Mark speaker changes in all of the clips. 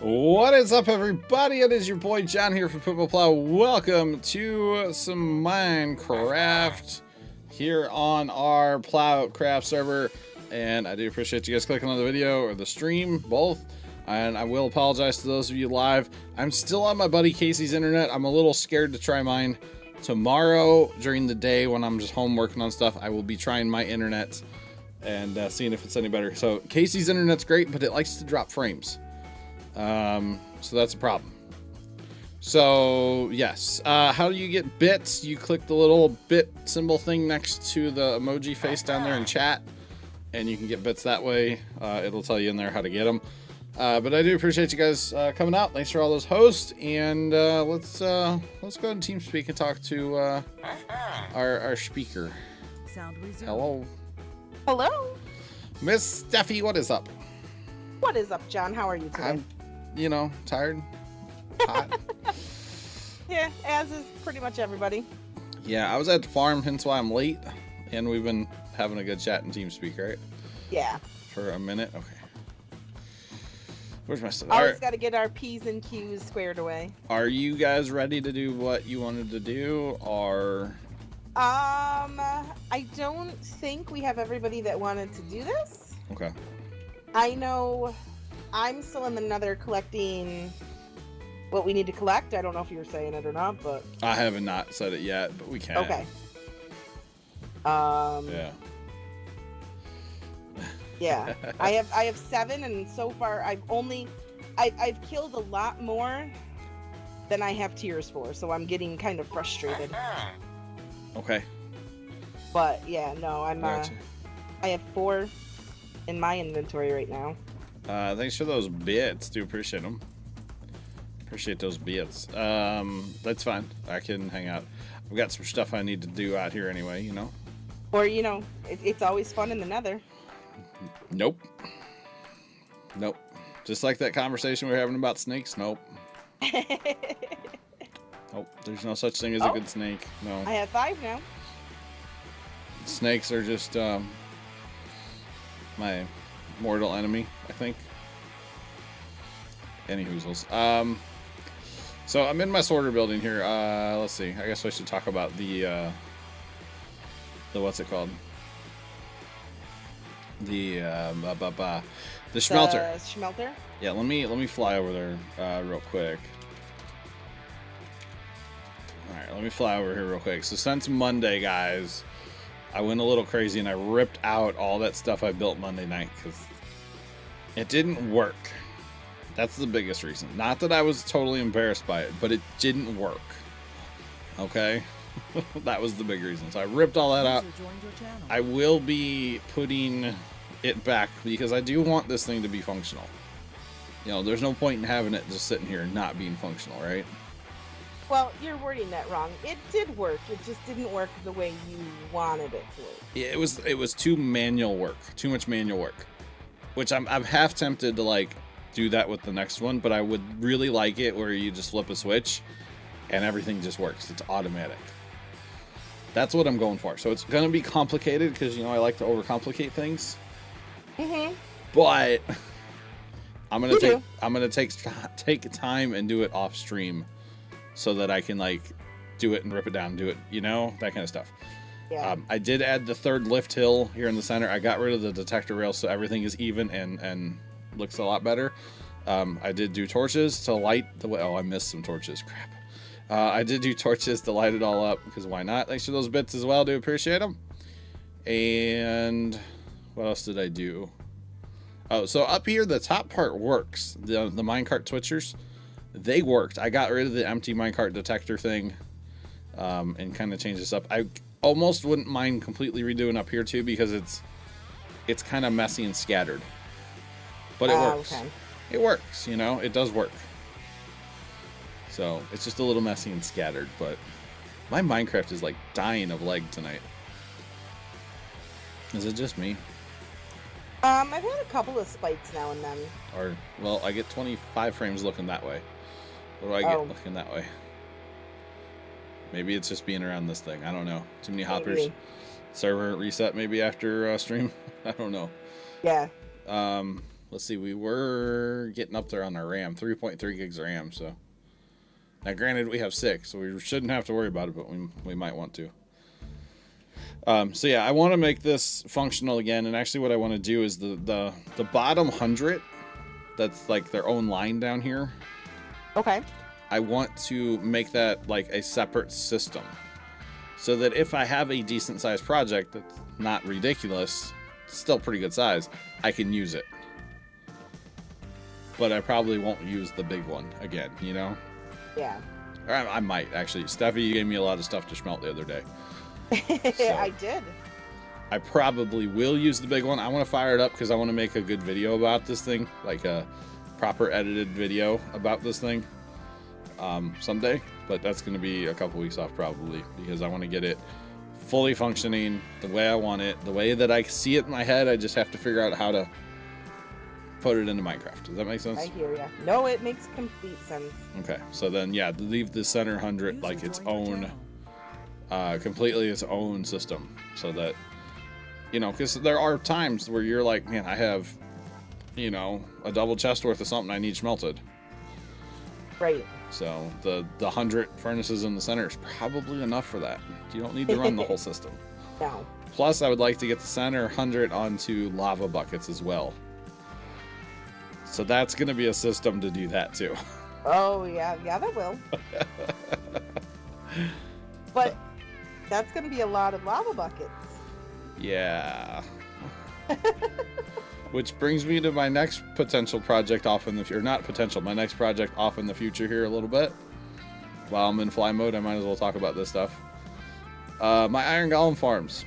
Speaker 1: What is up, everybody? It is your boy John here from PumaPlow. Welcome to some Minecraft here on our Plowcraft server. And I do appreciate you guys clicking on the video or the stream, both. And I will apologize to those of you live. I'm still on my buddy Casey's internet. I'm a little scared to try mine. Tomorrow during the day when I'm just home working on stuff, I will be trying my internet and seeing if it's any better. So Casey's internet's great, but it likes to drop frames. So that's a problem. So yes, how do you get bits? You click the little bit symbol thing next to the emoji face down there in chat, and you can get bits that way. It'll tell you in there how to get them. But I do appreciate you guys coming out. Thanks for all those hosts, and let's go and TeamSpeak and talk to our speaker. Hello.
Speaker 2: Hello.
Speaker 1: Miss Steffi, what is up?
Speaker 2: What is up, John? How are you today?
Speaker 1: I'm, you know, tired. Hot.
Speaker 2: Yeah, as is pretty much everybody.
Speaker 1: Yeah, I was at the farm, hence why I'm late. And we've been having a good chat in TeamSpeak, right?
Speaker 2: Yeah.
Speaker 1: For a minute? Okay. Where's my stuff?
Speaker 2: Always got to get our P's and Q's squared away.
Speaker 1: Are you guys ready to do what you wanted to do, or...?
Speaker 2: I don't think we have everybody that wanted to do this.
Speaker 1: Okay.
Speaker 2: I know I'm still in the nether collecting what we need to collect. I don't know if you were saying it or not, but...
Speaker 1: I haven't not said it yet, but we can.
Speaker 2: Okay.
Speaker 1: Yeah.
Speaker 2: Yeah. I have 7, and so far I've killed a lot more than I have tiers for, so I'm getting kind of frustrated.
Speaker 1: Okay.
Speaker 2: But yeah, no, I'm
Speaker 1: Gotcha.
Speaker 2: I have 4 in my inventory right now.
Speaker 1: Thanks for those bits. Do appreciate them. Appreciate those bits. That's fine. I can hang out. I've got some stuff I need to do out here anyway, you know.
Speaker 2: Or, you know, it's always fun in the nether.
Speaker 1: Nope. Nope. Just like that conversation we were having about snakes. Nope. Nope. There's no such thing as a good snake. No.
Speaker 2: I have 5 now.
Speaker 1: Snakes are just my mortal enemy, I think. Any hoozles. So I'm in my sorter building here. Let's see. I guess I should talk about the what's it called? The smelter.
Speaker 2: The smelter?
Speaker 1: Yeah, let me fly over there real quick. Alright, let me fly over here real quick. So since Monday, guys, I went a little crazy and I ripped out all that stuff I built Monday night because it didn't work. That's the biggest reason. Not that I was totally embarrassed by it, but it didn't work. Okay? That was the big reason. So I ripped all that out. I will be putting it back because I do want this thing to be functional. You know, there's no point in having it just sitting here and not being functional, right?
Speaker 2: Well, you're wording that wrong. It did work. It just didn't work the way you wanted it to work.
Speaker 1: Yeah, it was too manual work. Too much manual work. Which I'm half tempted to like do that with the next one, but I would really like it where you just flip a switch and everything just works. It's automatic. That's what I'm going for. So it's going to be complicated because, you know, I like to overcomplicate things.
Speaker 2: Mm-hmm.
Speaker 1: But I'm going to take time and do it off stream so that I can like do it and rip it down, do it, you know, that kind of stuff.
Speaker 2: Yeah.
Speaker 1: I did add the 3rd lift hill here in the center. I got rid of the detector rail so everything is even and looks a lot better. I did do torches to light the way. Oh, I missed some torches. Crap. I did do torches to light it all up because why not? Thanks for those bits as well. Do appreciate them. And what else did I do? Oh, so up here, the top part works. The minecart twitchers, they worked. I got rid of the empty minecart detector thing and kind of changed this up. I almost wouldn't mind completely redoing up here too because it's kind of messy and scattered. But it works.
Speaker 2: Okay.
Speaker 1: It works, you know, it does work. So it's just a little messy and scattered, but my Minecraft is like dying of lag tonight. Is it just me?
Speaker 2: I've had a couple of spikes now and then.
Speaker 1: Or, well, I get 25 frames looking that way. What do I get looking that way? Maybe it's just being around this thing. I don't know. Too many hoppers. Server reset maybe after stream. I don't know.
Speaker 2: Yeah.
Speaker 1: let's see, we were getting up there on our RAM, 3.3 gigs of RAM. So now, granted, we have 6, so we shouldn't have to worry about it, but we might want to. So yeah, I want to make this functional again, and actually, what I want to do is the bottom 100. That's like their own line down here.
Speaker 2: Okay.
Speaker 1: I want to make that like a separate system, so that if I have a decent sized project that's not ridiculous, still pretty good size, I can use it. But I probably won't use the big one again, you know?
Speaker 2: Yeah.
Speaker 1: Or I might, actually. Steffi, you gave me a lot of stuff to smelt the other day. So
Speaker 2: I did.
Speaker 1: I probably will use the big one. I want to fire it up because I want to make a good video about this thing, like a proper edited video about this thing someday. But that's going to be a couple weeks off probably, because I want to get it fully functioning the way I want it, the way that I see it in my head. I just have to figure out how to put it into Minecraft. Does that make sense?
Speaker 2: I hear ya. No, it makes complete sense.
Speaker 1: Okay, so then yeah, leave the center 100 like its own, completely its own system, so that, you know, because there are times where you're like, man, I have, you know, a double chest worth of something I need smelted.
Speaker 2: Right.
Speaker 1: So the 100 furnaces in the center is probably enough for that. You don't need to run the whole system.
Speaker 2: No.
Speaker 1: Plus, I would like to get the center 100 onto lava buckets as well. So that's going to be a system to do that too.
Speaker 2: Oh, yeah. Yeah, that will. But that's going to be a lot of lava buckets.
Speaker 1: Yeah. Which brings me to my next potential project off in the future. Not potential, my next project off in the future here a little bit. While I'm in fly mode, I might as well talk about this stuff. My iron golem farms.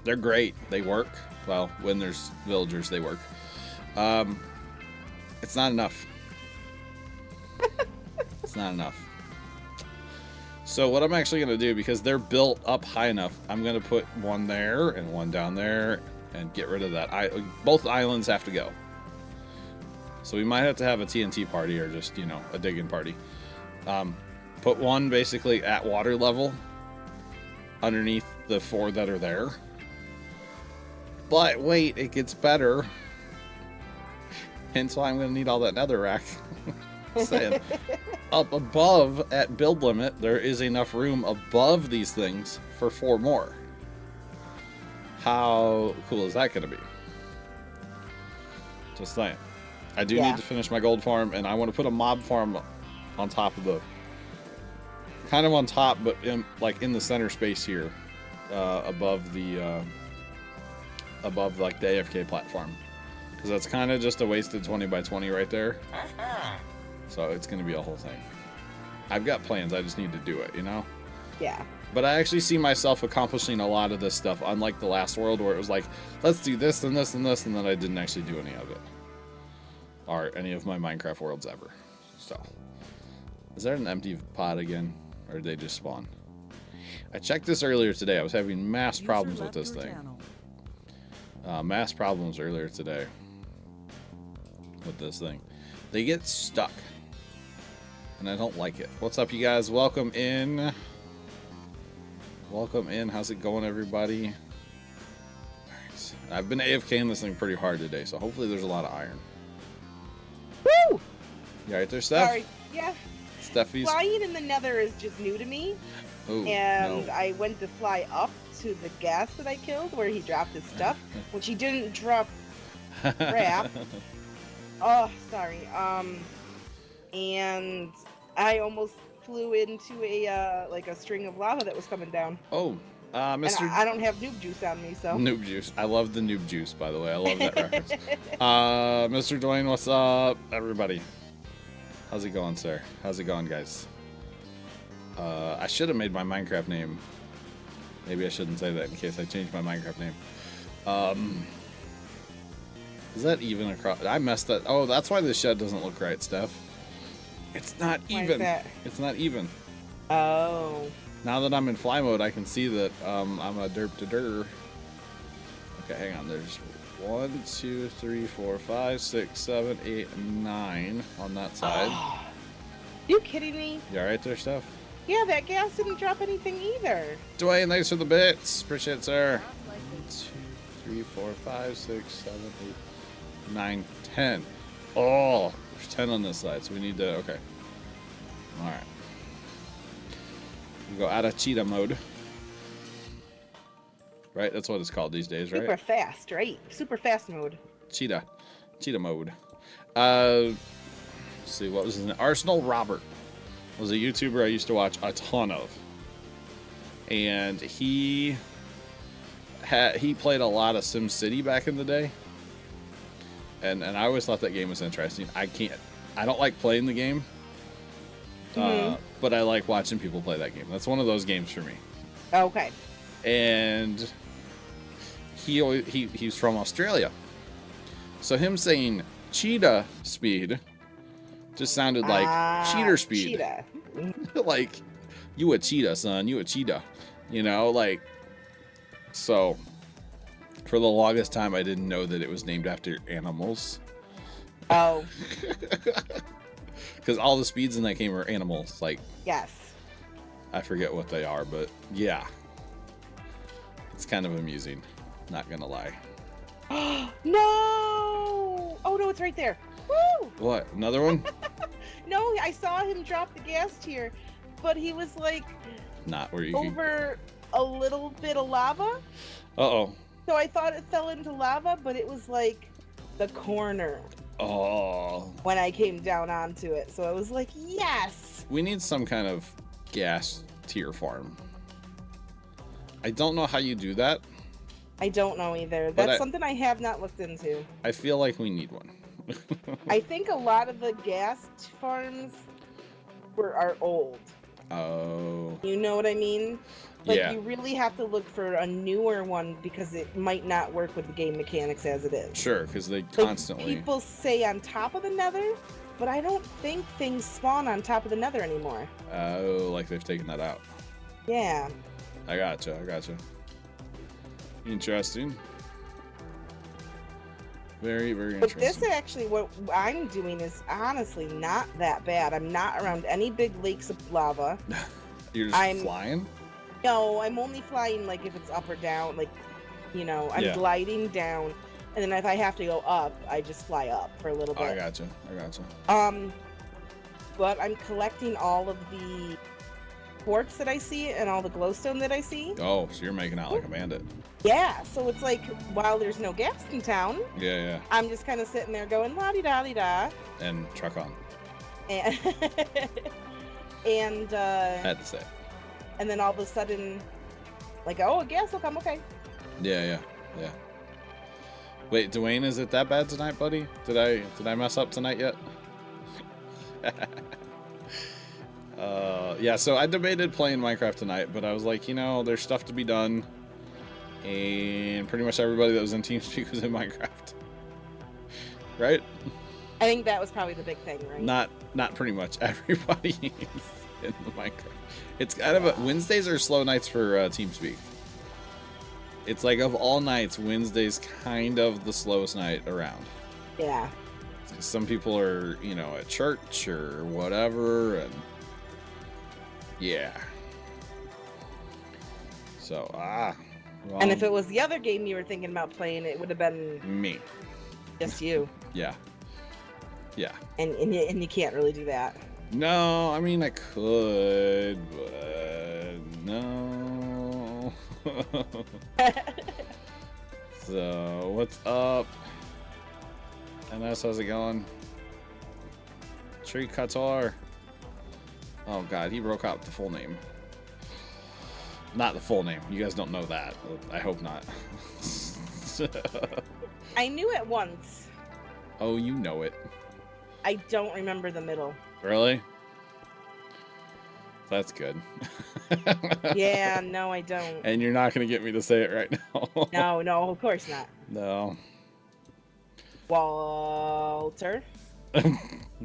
Speaker 1: They're great. They work. Well, when there's villagers, they work. It's not enough. It's not enough. So what I'm actually going to do, because they're built up high enough, I'm going to put one there and one down there and get rid of that. Both islands have to go. So we might have to have a TNT party, or just, you know, a digging party. Put one basically at water level underneath the 4 that are there. But wait, it gets better. Hence why I'm going to need all that netherrack. Saying. Up above at build limit, there is enough room above these things for 4 more. How cool is that going to be? Just saying. I do need to finish my gold farm, and I want to put a mob farm on top of the, kind of on top, but in, like in the center space here, above the like the AFK platform, because that's kind of just a wasted 20 by 20 right there. So it's going to be a whole thing. I've got plans. I just need to do it, you know?
Speaker 2: Yeah.
Speaker 1: But I actually see myself accomplishing a lot of this stuff, unlike the last world where it was like, let's do this and this and this, and then I didn't actually do any of it. Or any of my Minecraft worlds ever. So, is there an empty pod again? Or did they just spawn? I checked this earlier today. I was having mass problems with this thing. Mass problems earlier today with this thing. They get stuck. And I don't like it. What's up, you guys? Welcome in. Welcome in. How's it going, everybody? Alright. I've been AFKing this thing pretty hard today, so hopefully there's a lot of iron.
Speaker 2: Woo!
Speaker 1: You alright there, Steph?
Speaker 2: Sorry. Yeah.
Speaker 1: Steffi's...
Speaker 2: Flying in the nether is just new to me.
Speaker 1: Ooh,
Speaker 2: and
Speaker 1: no.
Speaker 2: I went to fly up to the gas that I killed where he dropped his stuff, which he didn't drop crap. Oh, sorry. And I almost flew into a like a string of lava that was coming down.
Speaker 1: Oh, Mr.
Speaker 2: And I don't have noob juice on me, so.
Speaker 1: Noob juice. I love the noob juice, by the way. I love that reference. Mr. Dwayne, what's up, everybody? How's it going, sir? How's it going, guys? I should have made my Minecraft name. Maybe I shouldn't say that in case I change my Minecraft name. Is that even across? I messed that. Oh, that's why this shed doesn't look right, Steph. It's not
Speaker 2: Why
Speaker 1: even.
Speaker 2: is that?
Speaker 1: It's not even.
Speaker 2: Oh.
Speaker 1: Now that I'm in fly mode, I can see that I'm a derp to der. Okay, hang on. There's 1, 2, 3, 4, 5, 6, 7, 8, 9 on that side.
Speaker 2: Oh. You kidding me?
Speaker 1: You alright there, Steph?
Speaker 2: Yeah, that gas didn't drop anything either.
Speaker 1: Dwayne, thanks for the bits. Appreciate it, sir. 1, 2, 3, 4, 5, 6, 7, 8, 9, 10. Oh, there's 10 on this side, so we need to, okay. Alright. We go out of cheetah mode. Right? That's what it's called these days, right?
Speaker 2: Super fast, right? Super fast mode.
Speaker 1: Cheetah mode. Let's see, what was his name? Arsenal Robert was a YouTuber I used to watch a ton of. And he played a lot of SimCity back in the day. And I always thought that game was interesting. I don't like playing the game. But I like watching people play that game. That's one of those games for me.
Speaker 2: Okay.
Speaker 1: And he's from Australia. So him saying cheetah speed just sounded like cheater speed.
Speaker 2: Cheetah.
Speaker 1: Like, you a cheetah, son. You a cheetah. You know, like, so for the longest time, I didn't know that it was named after animals.
Speaker 2: Oh.
Speaker 1: Because all the speeds in that game are animals. Like,
Speaker 2: Yes.
Speaker 1: I forget what they are, but yeah. It's kind of amusing. Not gonna lie.
Speaker 2: No! Oh no, it's right there. Woo!
Speaker 1: What? Another one?
Speaker 2: No, I saw him drop the gas tier, but he was like
Speaker 1: Not where you can...
Speaker 2: over a little bit of lava.
Speaker 1: Uh-oh.
Speaker 2: So I thought it fell into lava, but it was like the corner
Speaker 1: Oh.
Speaker 2: when I came down onto it. So I was like, yes!
Speaker 1: We need some kind of gas tier farm. I don't know how you do that.
Speaker 2: I don't know either. That's something I have not looked into.
Speaker 1: I feel like we need one.
Speaker 2: I think a lot of the gas farms are old.
Speaker 1: Oh.
Speaker 2: You know what I mean? Like,
Speaker 1: yeah.
Speaker 2: you really have to look for a newer one because it might not work with the game mechanics as it is.
Speaker 1: Sure, because they
Speaker 2: Like,
Speaker 1: constantly...
Speaker 2: people say on top of the nether, but I don't think things spawn on top of the nether anymore.
Speaker 1: Oh, like they've taken that out.
Speaker 2: Yeah.
Speaker 1: I gotcha. Interesting. Very, very
Speaker 2: But
Speaker 1: interesting.
Speaker 2: this actually, what I'm doing is honestly not that bad. I'm not around any big lakes of lava.
Speaker 1: You're just flying?
Speaker 2: No, I'm only flying like if it's up or down. Like, you know, I'm gliding down. And then if I have to go up, I just fly up for a little bit.
Speaker 1: I gotcha.
Speaker 2: But I'm collecting all of the quartz that I see and all the glowstone that I see.
Speaker 1: Oh, so you're making out like a bandit.
Speaker 2: Yeah, so it's like, while there's no gas in town,
Speaker 1: Yeah.
Speaker 2: I'm just kind of sitting there going, la-di-da-di-da.
Speaker 1: And truck on.
Speaker 2: And, and
Speaker 1: Had to say.
Speaker 2: and then all of a sudden, like, oh, gas will come, okay.
Speaker 1: Yeah. Wait, Dwayne, is it that bad tonight, buddy? Did I mess up tonight yet? Yeah, so I debated playing Minecraft tonight, but I was like, you know, there's stuff to be done. And pretty much everybody that was in TeamSpeak was in Minecraft. Right?
Speaker 2: I think that was probably the big thing, right?
Speaker 1: Not pretty much everybody is in the Minecraft. It's kind of Wednesdays are slow nights for TeamSpeak. It's like, of all nights, Wednesday's kind of the slowest night around.
Speaker 2: Yeah.
Speaker 1: Some people are, you know, at church or whatever, and yeah. So, well,
Speaker 2: and if it was the other game you were thinking about playing, it would have been
Speaker 1: me.
Speaker 2: Just you.
Speaker 1: Yeah.
Speaker 2: And you can't really do that.
Speaker 1: No, I mean I could, but no. So, what's up? And how's it going? Tree Qatar. Oh god, he broke out the full name. Not the full name. You guys don't know that. I hope not.
Speaker 2: I knew it once.
Speaker 1: Oh, you know it.
Speaker 2: I don't remember the middle.
Speaker 1: Really? That's good.
Speaker 2: Yeah, no, I don't.
Speaker 1: And you're not going to get me to say it right now.
Speaker 2: No, of course not.
Speaker 1: No.
Speaker 2: Walter.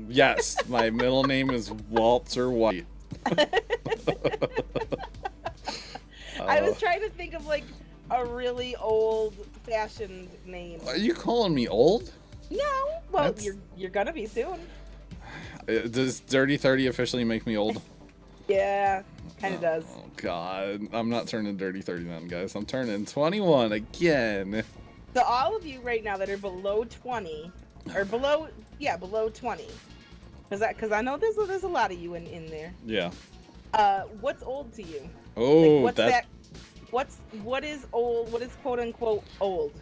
Speaker 1: Yes, my middle name is Walter White.
Speaker 2: I was trying to think of like a really old-fashioned name.
Speaker 1: Are you calling me old?
Speaker 2: No, well, you're gonna be soon.
Speaker 1: Does Dirty 30 officially make me old?
Speaker 2: Yeah, kind of does.
Speaker 1: Oh god, I'm not turning Dirty 30 then, guys. I'm turning 21 again.
Speaker 2: So all of you right now that are below 20, or below 20, because I know there's a lot of you in there.
Speaker 1: Yeah.
Speaker 2: What's old to you?
Speaker 1: Oh,
Speaker 2: like, what's that? What is old? What is quote unquote old?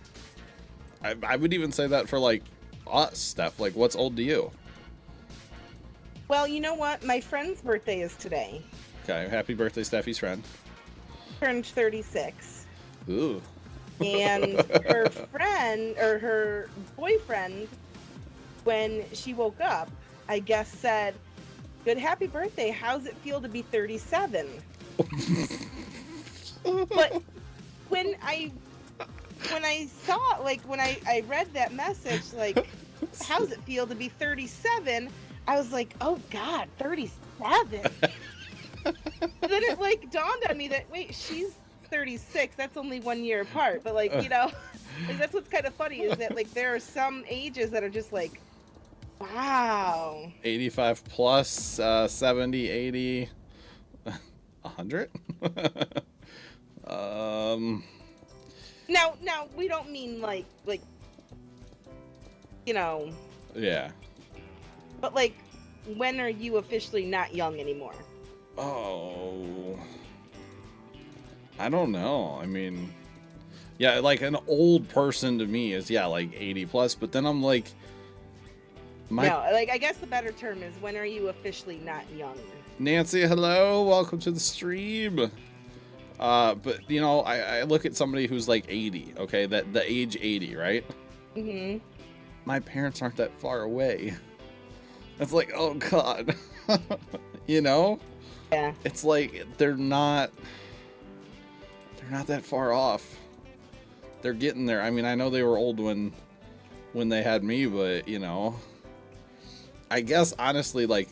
Speaker 1: I would even say that for like us, Steph. Like, what's old to you?
Speaker 2: Well, you know what? My friend's birthday is today.
Speaker 1: Okay, happy birthday, Steffi's friend.
Speaker 2: Turned 36.
Speaker 1: Ooh.
Speaker 2: And her friend, or her boyfriend, when she woke up, I guess said, "Good happy birthday. How's it feel to be 37?" But when I saw, like, when I read that message, like, how's it feel to be 37? I was like, oh God, 37. Then it like dawned on me that, wait, she's 36. That's only 1 year apart. But like, you know, like, that's what's kind of funny is that like there are some ages that are just like, wow.
Speaker 1: 85 plus, 70, 80, 100?
Speaker 2: Now we don't mean like, you know.
Speaker 1: Yeah.
Speaker 2: But like, when are you officially not young anymore?
Speaker 1: Oh, I don't know. I mean, yeah, like an old person to me is, yeah, like 80 plus, but then I'm like,
Speaker 2: no, like, I guess the better term is, when are you officially not young?
Speaker 1: Nancy, hello, welcome to the stream. But you know, I look at somebody who's like 80, okay, that the age 80, right?
Speaker 2: Mm-hmm.
Speaker 1: My parents aren't that far away. It's like, oh God, you know?
Speaker 2: Yeah.
Speaker 1: It's like they're not that far off. They're getting there. I mean, I know they were old when they had me, but you know, I guess honestly, like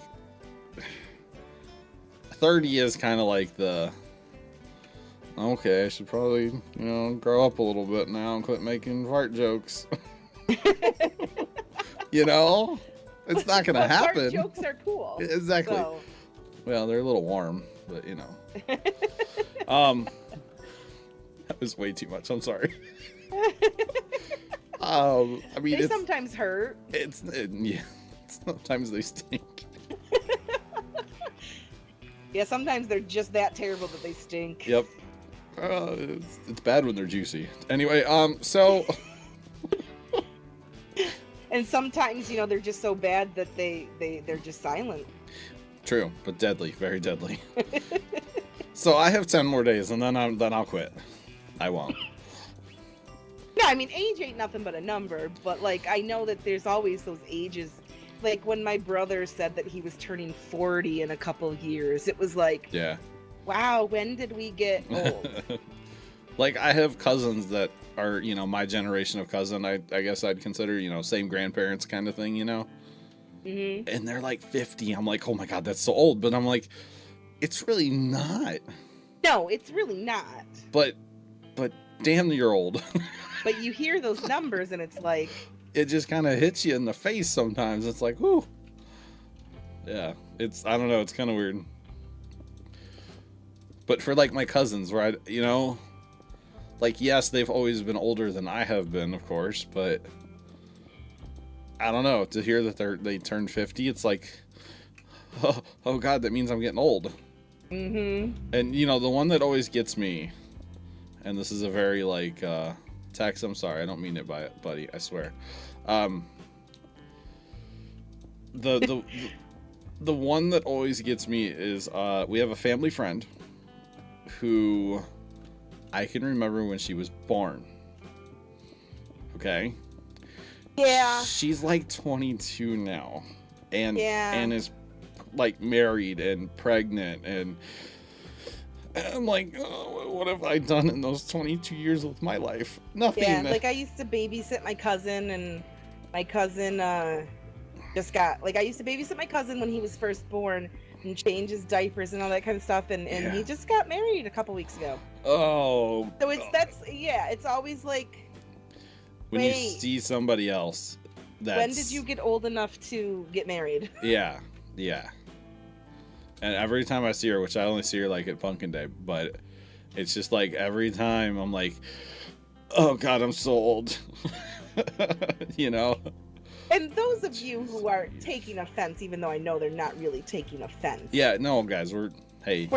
Speaker 1: 30 is kind of like the, okay, I should probably, you know, grow up a little bit now and quit making fart jokes. You know? It's not gonna happen.
Speaker 2: Fart jokes are cool.
Speaker 1: Exactly.
Speaker 2: So.
Speaker 1: Well, they're a little warm, but you know. That was way too much. I'm sorry. I mean,
Speaker 2: they sometimes hurt.
Speaker 1: Yeah. Sometimes they stink.
Speaker 2: Yeah, sometimes they're just that terrible that they stink.
Speaker 1: Yep. It's bad when they're juicy. Anyway, so.
Speaker 2: And sometimes, you know, they're just so bad that they're just silent.
Speaker 1: True, but deadly, very deadly. So I have 10 more days, and then I'll quit. I won't.
Speaker 2: No, I mean, age ain't nothing but a number, but like, I know that there's always those ages. Like when my brother said that he was turning 40 in a couple of years, it was like,
Speaker 1: yeah,
Speaker 2: wow, when did we get old?
Speaker 1: Like I have cousins that are, you know, my generation of cousin. I guess I'd consider, you know, same grandparents kind of thing, you know.
Speaker 2: Mm-hmm.
Speaker 1: And they're like 50. I'm like, oh my God, that's so old. But I'm like, it's really not.
Speaker 2: No, it's really not.
Speaker 1: But damn, you're old.
Speaker 2: But you hear those numbers and it's like,
Speaker 1: it just kind of hits you in the face sometimes. It's like, whoo. Yeah, I don't know, it's kind of weird. But for like my cousins, right, you know, like, yes, they've always been older than I have been, of course, but I don't know, to hear that they turned 50, it's like, oh God, that means I'm getting old.
Speaker 2: mm-hmm.
Speaker 1: And you know, the one that always gets me, and this is a very like Tex, I'm sorry, I don't mean it by it, buddy, I swear. The one that always gets me is we have a family friend who I can remember when she was born. Okay?
Speaker 2: Yeah.
Speaker 1: She's like 22 now. And
Speaker 2: yeah.
Speaker 1: And is like married and pregnant, and I'm like, oh, what have I done in those 22 years with my life? Nothing.
Speaker 2: Yeah, like I used to babysit my cousin, and my cousin just got, like, I used to babysit my cousin when he was first born and change his diapers and all that kind of stuff, and
Speaker 1: yeah.
Speaker 2: He just got married a couple weeks ago.
Speaker 1: Oh.
Speaker 2: So it's always like,
Speaker 1: when you see somebody else,
Speaker 2: when did you get old enough to get married?
Speaker 1: Yeah. And every time I see her, which I only see her like at Pumpkin Day, but it's just like every time I'm like, Oh God, I'm so old. You know?
Speaker 2: And those of you who are taking offense, even though I know they're not really taking offense.
Speaker 1: Yeah, no, guys, we're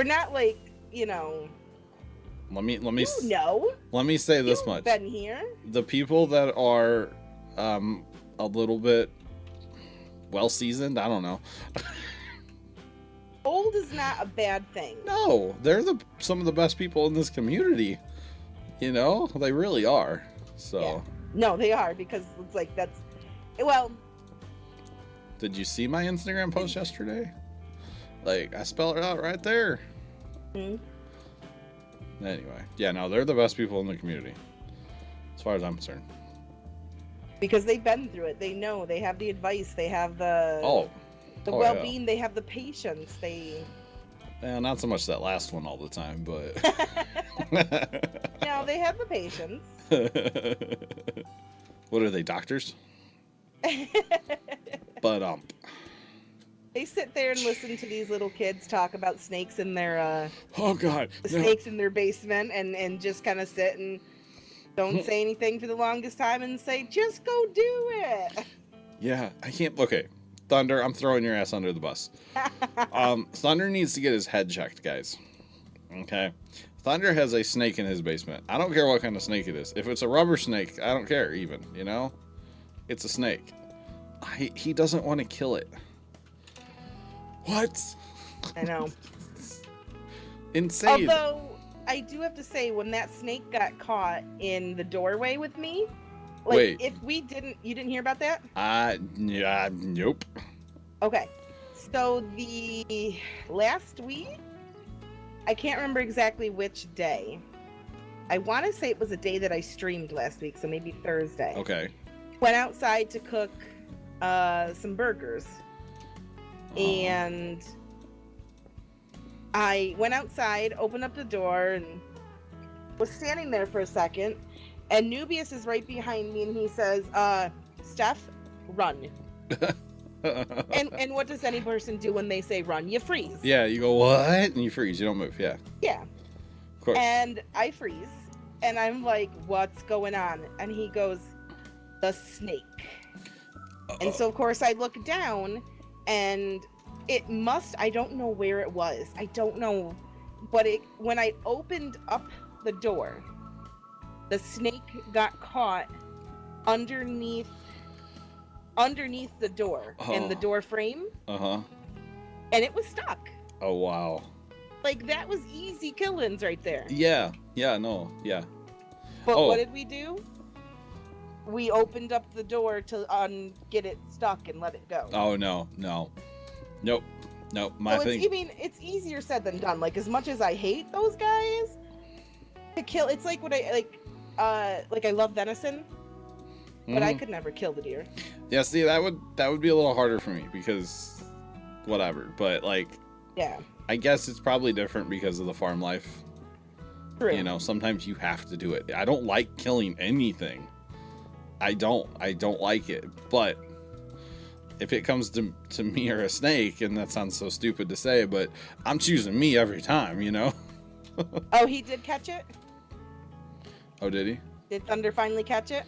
Speaker 2: not like, you know.
Speaker 1: Let me let me say this much.
Speaker 2: Been here.
Speaker 1: The people that are a little bit well seasoned, I don't know.
Speaker 2: Old is not a bad thing.
Speaker 1: No, they're some of the best people in this community. You know, they really are. So.
Speaker 2: Yeah. No, they are, because it's like that's. Well.
Speaker 1: Did you see my Instagram post yesterday? Like, I spell it out right there.
Speaker 2: Hmm.
Speaker 1: Anyway, yeah, no, they're the best people in the community, as far as I'm concerned.
Speaker 2: Because they've been through it. They know. They have the advice. They have the well-being. Yeah. They have the patience.
Speaker 1: Yeah, not so much that last one all the time, but.
Speaker 2: No, they have the patience.
Speaker 1: What are they, doctors? But
Speaker 2: they sit there and listen to these little kids talk about snakes in their
Speaker 1: oh God,
Speaker 2: snakes in their basement, and just kind of sit and don't say anything for the longest time and say, just go do it.
Speaker 1: Yeah, I can't. Okay, Thunder, I'm throwing your ass under the bus. Thunder needs to get his head checked, guys. Okay, Thunder has a snake in his basement. I don't care what kind of snake it is. If it's a rubber snake, I don't care even, you know? It's a snake. He doesn't want to kill it. What?
Speaker 2: I know.
Speaker 1: Insane.
Speaker 2: Although, I do have to say, when that snake got caught in the doorway with me, like,
Speaker 1: wait.
Speaker 2: If we didn't, you didn't hear about that?
Speaker 1: Yeah, nope.
Speaker 2: Okay. So, the last week, I can't remember exactly which day. I want to say it was a day that I streamed last week, so maybe Thursday.
Speaker 1: Okay.
Speaker 2: Went outside to cook some burgers. And I went outside, opened up the door, and was standing there for a second. And Nubius is right behind me, and he says, Steph, run. And what does any person do when they say run? You freeze.
Speaker 1: Yeah, you go, what? And you freeze. You don't move. Yeah.
Speaker 2: Yeah.
Speaker 1: Of course.
Speaker 2: And I freeze. And I'm like, what's going on? And he goes, the snake. And so, of course, I look down, and it must, I don't know where it was. I don't know. But when I opened up the door, the snake got caught underneath the door in the door frame.
Speaker 1: Uh-huh.
Speaker 2: And it was stuck.
Speaker 1: Oh, wow.
Speaker 2: Like, that was easy killings right there.
Speaker 1: Yeah. Yeah, no. Yeah.
Speaker 2: But what did we do? We opened up the door to get it stuck and let it go.
Speaker 1: Oh, no. Nope. My thing.
Speaker 2: It's easier said than done. Like, as much as I hate those guys, to kill, it's like what I love venison, but I could never kill the deer.
Speaker 1: Yeah, see, that would be a little harder for me because whatever. But like,
Speaker 2: yeah,
Speaker 1: I guess it's probably different because of the farm life.
Speaker 2: True.
Speaker 1: You know, sometimes you have to do it. I don't like killing anything. I don't like it. But if it comes to me or a snake, and that sounds so stupid to say, but I'm choosing me every time, you know?
Speaker 2: Oh, he did catch it?
Speaker 1: Oh, did he?
Speaker 2: Did Thunder finally catch it?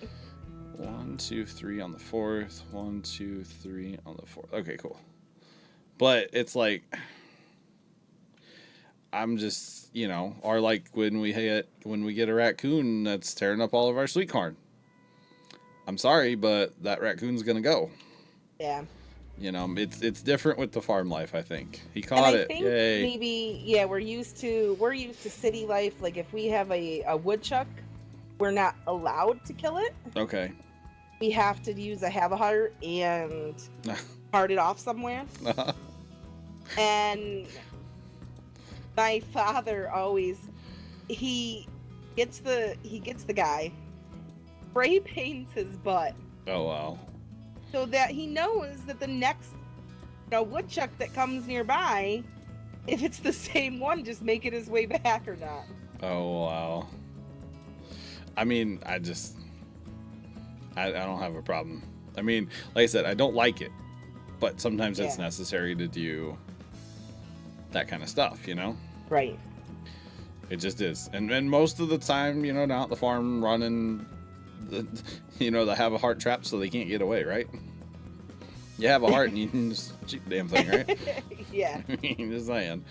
Speaker 1: 1, 2, 3 on the 4th. 1, 2, 3 on the 4th. Okay, cool. But it's like, I'm just, you know, or like when we get a raccoon that's tearing up all of our sweet corn. I'm sorry, but that raccoon's gonna go.
Speaker 2: Yeah.
Speaker 1: You know, it's different with the farm life. I think he caught it.
Speaker 2: Think
Speaker 1: yay.
Speaker 2: Maybe we're used to city life. Like if we have a woodchuck, we're not allowed to kill it.
Speaker 1: Okay.
Speaker 2: We have to use a have-a-heart and heart it off somewhere. And my father always he gets the guy, spray paints his butt.
Speaker 1: Oh wow.
Speaker 2: So that he knows that the next woodchuck that comes nearby, if it's the same one, just make it his way back or not.
Speaker 1: Oh wow. I mean, I don't have a problem. I mean, like I said, I don't like it, but sometimes it's necessary to do that kind of stuff, you know?
Speaker 2: Right.
Speaker 1: It just is. And most of the time, you know, down at the farm running, you know, they have a heart trap so they can't get away, right? You have a heart and you can just shoot the damn thing, right?
Speaker 2: Yeah.
Speaker 1: Just saying.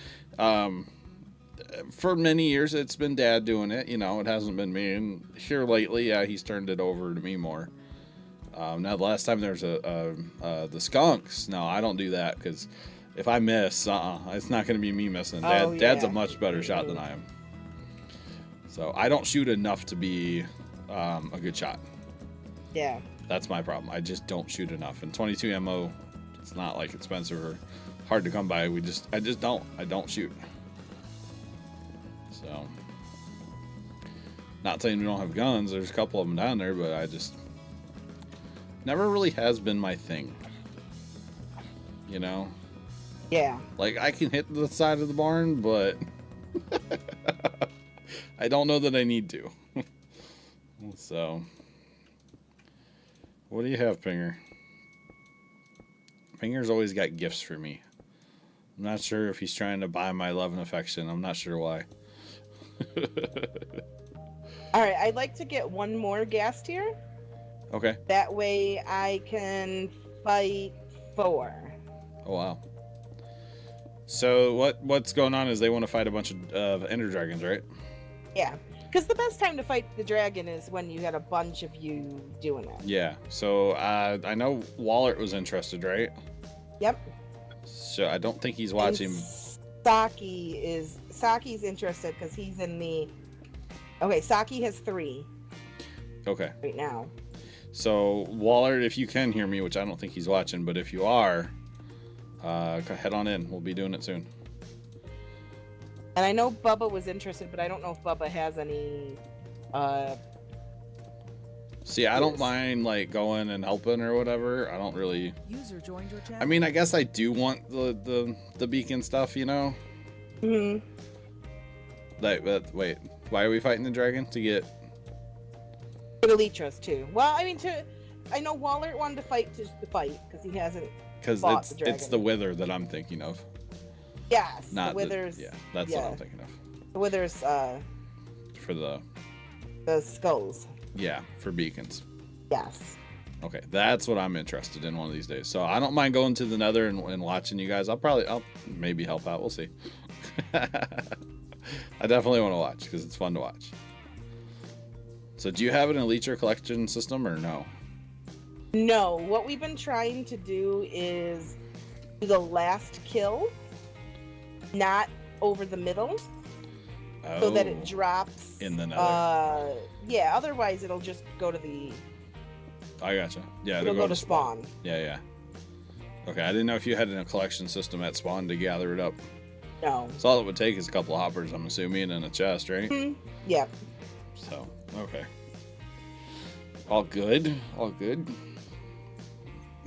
Speaker 1: For many years, it's been Dad doing it. You know, it hasn't been me. And here lately, yeah, he's turned it over to me more. Now, the last time there was the skunks. No, I don't do that because if I miss, it's not going to be me missing. Dad's a much better shot than I am. So I don't shoot enough to be a good shot.
Speaker 2: Yeah.
Speaker 1: That's my problem. I just don't shoot enough. And 22 ammo, it's not like expensive or hard to come by. I just don't. I don't shoot. So, not saying we don't have guns. There's a couple of them down there, but I just never really has been my thing. You know?
Speaker 2: Yeah.
Speaker 1: Like, I can hit the side of the barn, but I don't know that I need to. So, what do you have, Pinger? Pinger's always got gifts for me. I'm not sure if he's trying to buy my love and affection. I'm not sure why.
Speaker 2: All right, I'd like to get one more gas tier.
Speaker 1: Okay.
Speaker 2: That way I can fight 4.
Speaker 1: Oh, wow. So what's going on is they want to fight a bunch of Ender Dragons, right?
Speaker 2: Yeah, because the best time to fight the dragon is when you got a bunch of you doing it.
Speaker 1: Yeah. So I know Wallert was interested, right?
Speaker 2: Yep.
Speaker 1: So I don't think he's watching.
Speaker 2: Saki's interested because he's in the. Okay, Saki has 3.
Speaker 1: Okay.
Speaker 2: Right now.
Speaker 1: So Wallert, if you can hear me, which I don't think he's watching, but if you are, head on in. We'll be doing it soon.
Speaker 2: And I know Bubba was interested, but I don't know if Bubba has any.
Speaker 1: See, I don't mind like going and helping or whatever. I don't really.
Speaker 3: User joined your channel.
Speaker 1: I mean, I guess I do want the beacon stuff, you know.
Speaker 2: Mm-hmm.
Speaker 1: Wait, why are we fighting the dragon to get?
Speaker 2: For the Elytras too. Well, I mean, I know Wallert wanted to fight because he hasn't.
Speaker 1: Because it's the wither that I'm thinking of.
Speaker 2: Yes,
Speaker 1: Not
Speaker 2: the withers.
Speaker 1: That's what I'm thinking of.
Speaker 2: The withers.
Speaker 1: For the
Speaker 2: skulls.
Speaker 1: Yeah, for beacons.
Speaker 2: Yes.
Speaker 1: Okay, that's what I'm interested in one of these days. So I don't mind going to the Nether and watching you guys. I'll maybe help out. We'll see. I definitely want to watch because it's fun to watch. So do you have an Elytra collection system or no?
Speaker 2: No. What we've been trying to do is do the last kill, not over the middle, so that it drops
Speaker 1: in the Nether.
Speaker 2: Yeah. Otherwise, it'll just go to the.
Speaker 1: I gotcha. Yeah,
Speaker 2: it'll go to spawn.
Speaker 1: Yeah. Okay, I didn't know if you had a collection system at spawn to gather it up.
Speaker 2: No.
Speaker 1: So all it would take is a couple of hoppers, I'm assuming, and a chest, right?
Speaker 2: Mm-hmm. Yep.
Speaker 1: So, okay. All good. All good.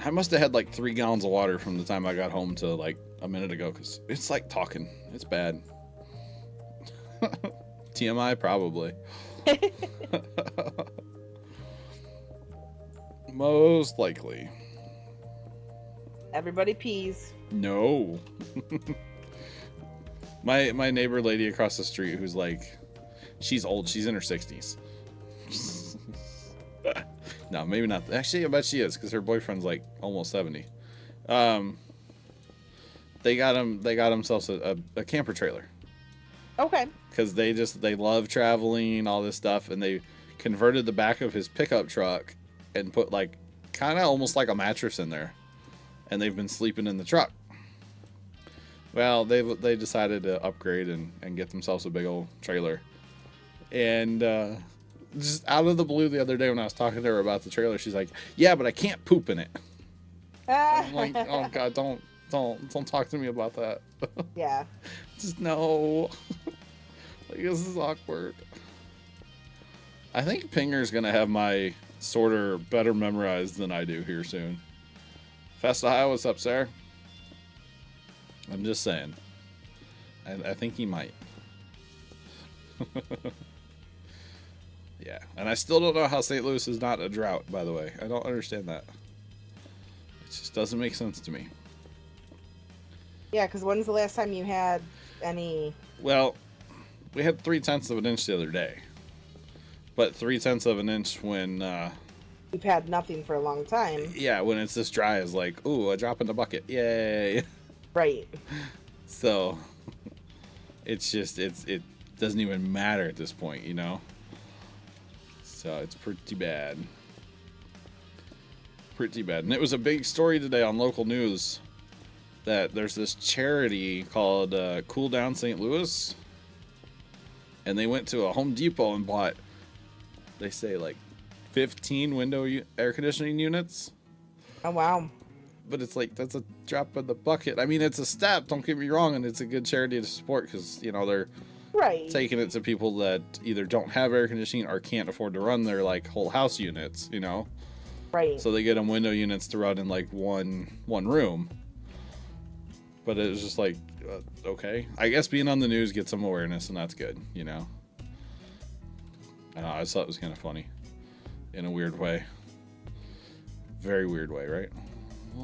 Speaker 1: I must have had like 3 gallons of water from the time I got home to like a minute ago, because it's like talking. It's bad. TMI, probably. Most likely.
Speaker 2: Everybody pees.
Speaker 1: No. My neighbor lady across the street who's like, she's old. She's in her 60s. No, maybe not. Actually, I bet she is because her boyfriend's like almost 70. They got themselves a camper trailer.
Speaker 2: Okay.
Speaker 1: Because they love traveling, all this stuff, and they converted the back of his pickup truck and put like kind of almost like a mattress in there, and they've been sleeping in the truck. Well, they decided to upgrade and get themselves a big old trailer, and just out of the blue the other day when I was talking to her about the trailer, she's like, "Yeah, but I can't poop in it." I'm like, "Oh God, don't talk to me about that."
Speaker 2: Yeah.
Speaker 1: Just no. Like, this is awkward. I think Pinger's gonna have my sorter better memorized than I do here soon. Festa High, what's up, Sarah? I'm just saying. I think he might. Yeah, and I still don't know how St. Louis is not a drought, by the way. I don't understand that. It just doesn't make sense to me.
Speaker 2: Yeah, because when's the last time you had any...
Speaker 1: Well, We had 3/10 of an inch the other day. But 3/10 of an inch when...
Speaker 2: We've had nothing for a long time.
Speaker 1: Yeah, when it's this dry is like, ooh, a drop in the bucket. Yay.
Speaker 2: Right.
Speaker 1: So, it's just, it doesn't even matter at this point, you know? So, it's pretty bad. Pretty bad. And it was a big story today on local news that there's this charity called Cool Down St. Louis. And they went to a Home Depot and bought, they say, like, 15 window air conditioning units.
Speaker 2: Oh, wow.
Speaker 1: But it's like, that's a drop in the bucket. I mean, it's a step, don't get me wrong, and it's a good charity to support because, you know, they're taking it to people that either don't have air conditioning or can't afford to run their, like, whole house units, you know?
Speaker 2: Right.
Speaker 1: So they get them window units to run in, like, one room. But it was just like, okay. I guess being on the news gets some awareness, and that's good, you know? I don't know, I just thought it was kind of funny. In a weird way. Very weird way, right?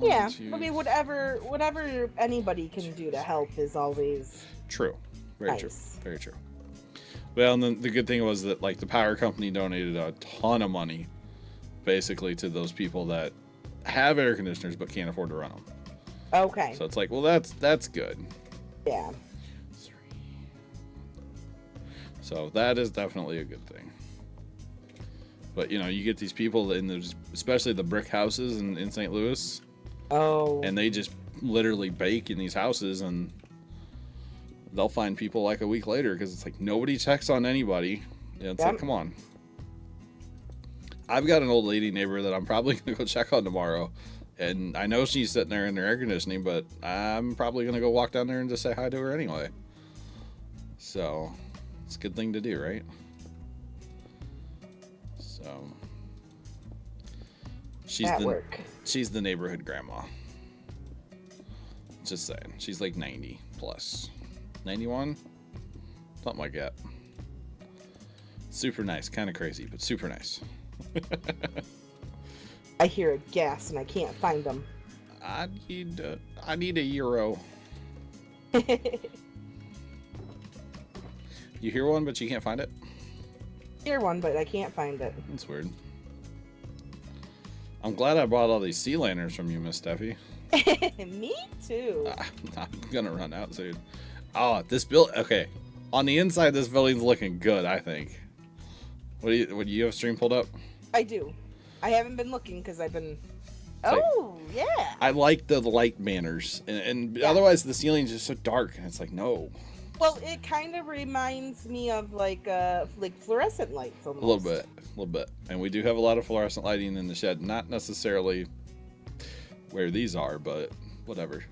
Speaker 2: Yeah, I mean, whatever anybody can do to help is always
Speaker 1: true. Very
Speaker 2: nice.
Speaker 1: True. Very true. Well, and then the good thing was that, like, the power company donated a ton of money, basically, to those people that have air conditioners but can't afford to run them.
Speaker 2: Okay.
Speaker 1: So it's like, well, that's good.
Speaker 2: Yeah.
Speaker 1: So that is definitely a good thing. But, you know, you get these people in those, especially the brick houses in St. Louis.
Speaker 2: Oh.
Speaker 1: And they just literally bake in these houses, and they'll find people like a week later because it's like nobody checks on anybody. Yeah, it's like, come on. I've got an old lady neighbor that I'm probably going to go check on tomorrow. And I know she's sitting there in her air conditioning, but I'm probably going to go walk down there and just say hi to her anyway. So, it's a good thing to do, right? So, she's the neighborhood grandma. Just saying. She's like 90 plus. 91? Something like that. Super nice. Kind of crazy, but super nice.
Speaker 2: I hear a gas and I can't find them.
Speaker 1: I need a euro. You hear one, but you can't find it?
Speaker 2: Hear one, but I can't find it.
Speaker 1: That's weird. I'm glad I bought all these sea lanterns from you, Miss Steffi.
Speaker 2: Me too.
Speaker 1: I'm gonna run out soon. Oh, this build. Okay, on the inside, this building's looking good. I think. What do you have stream pulled up?
Speaker 2: I do. I haven't been looking because I've been. Yeah.
Speaker 1: I like the light banners, and otherwise the ceiling's just so dark, and it's like no.
Speaker 2: Well, it kind of reminds me of like fluorescent lights almost.
Speaker 1: A little bit. And we do have a lot of fluorescent lighting in the shed. Not necessarily where these are, but whatever.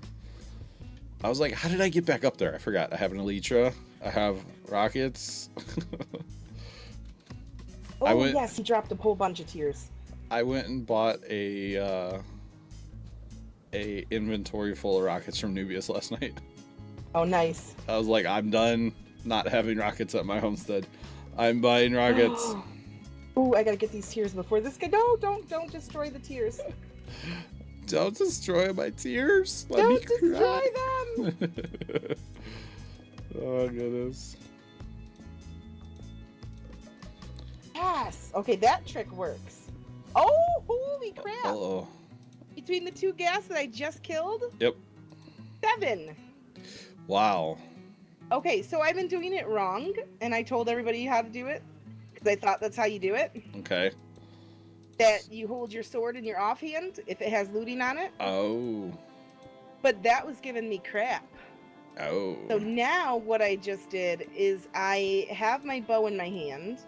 Speaker 1: I was like, how did I get back up there? I forgot. I have an Elytra. I have rockets.
Speaker 2: Oh, yes, he dropped a whole bunch of tears.
Speaker 1: I went and bought a inventory full of rockets from Nubius last night.
Speaker 2: Oh, nice.
Speaker 1: I was like, I'm done not having rockets at my homestead. I'm buying rockets.
Speaker 2: Ooh, I gotta get these tears before this guy. No, don't destroy the tears.
Speaker 1: Don't destroy my tears.
Speaker 2: Don't destroy them.
Speaker 1: Oh, goodness.
Speaker 2: Yes. Okay, that trick works. Oh, holy crap.
Speaker 1: Uh-oh.
Speaker 2: Between the two gas that I just killed?
Speaker 1: Yep.
Speaker 2: 7.
Speaker 1: Wow.
Speaker 2: Okay, so I've been doing it wrong, and I told everybody how to do it, because I thought that's how you do it.
Speaker 1: Okay.
Speaker 2: That you hold your sword in your offhand if it has looting on it.
Speaker 1: Oh.
Speaker 2: But that was giving me crap.
Speaker 1: Oh.
Speaker 2: So now what I just did is I have my bow in my hand,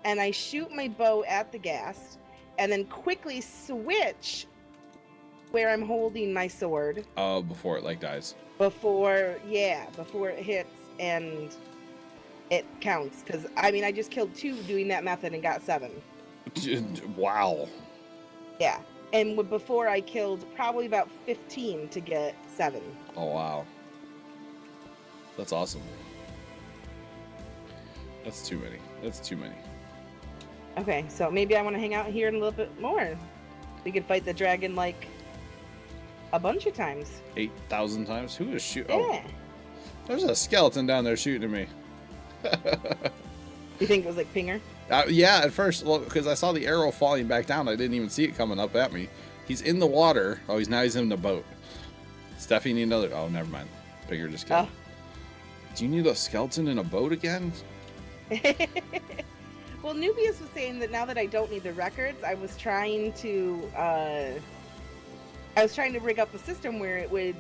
Speaker 2: and I shoot my bow at the gas, and then quickly switch where I'm holding my sword.
Speaker 1: Oh, before it, like, dies.
Speaker 2: Before it hits and it counts. Because, I mean, I just killed 2 doing that method and got 7.
Speaker 1: Wow.
Speaker 2: Yeah. And before I killed probably about 15 to get 7.
Speaker 1: Oh, wow. That's awesome. That's too many. That's too many.
Speaker 2: Okay, so maybe I want to hang out here a little bit more. We could fight the dragon, like, a bunch of times.
Speaker 1: 8,000 times? Who is shooting?
Speaker 2: Yeah.
Speaker 1: Oh, there's a skeleton down there shooting at me.
Speaker 2: You think it was like Pinger?
Speaker 1: Yeah, at first, well, because I saw the arrow falling back down. I didn't even see it coming up at me. He's in the water. Oh, he's in the boat. Steffi need another. Oh, never mind. Pinger just killed. Do you need a skeleton in a boat again?
Speaker 2: Well, Nubius was saying that now that I don't need the records, I was trying to rig up a system where it would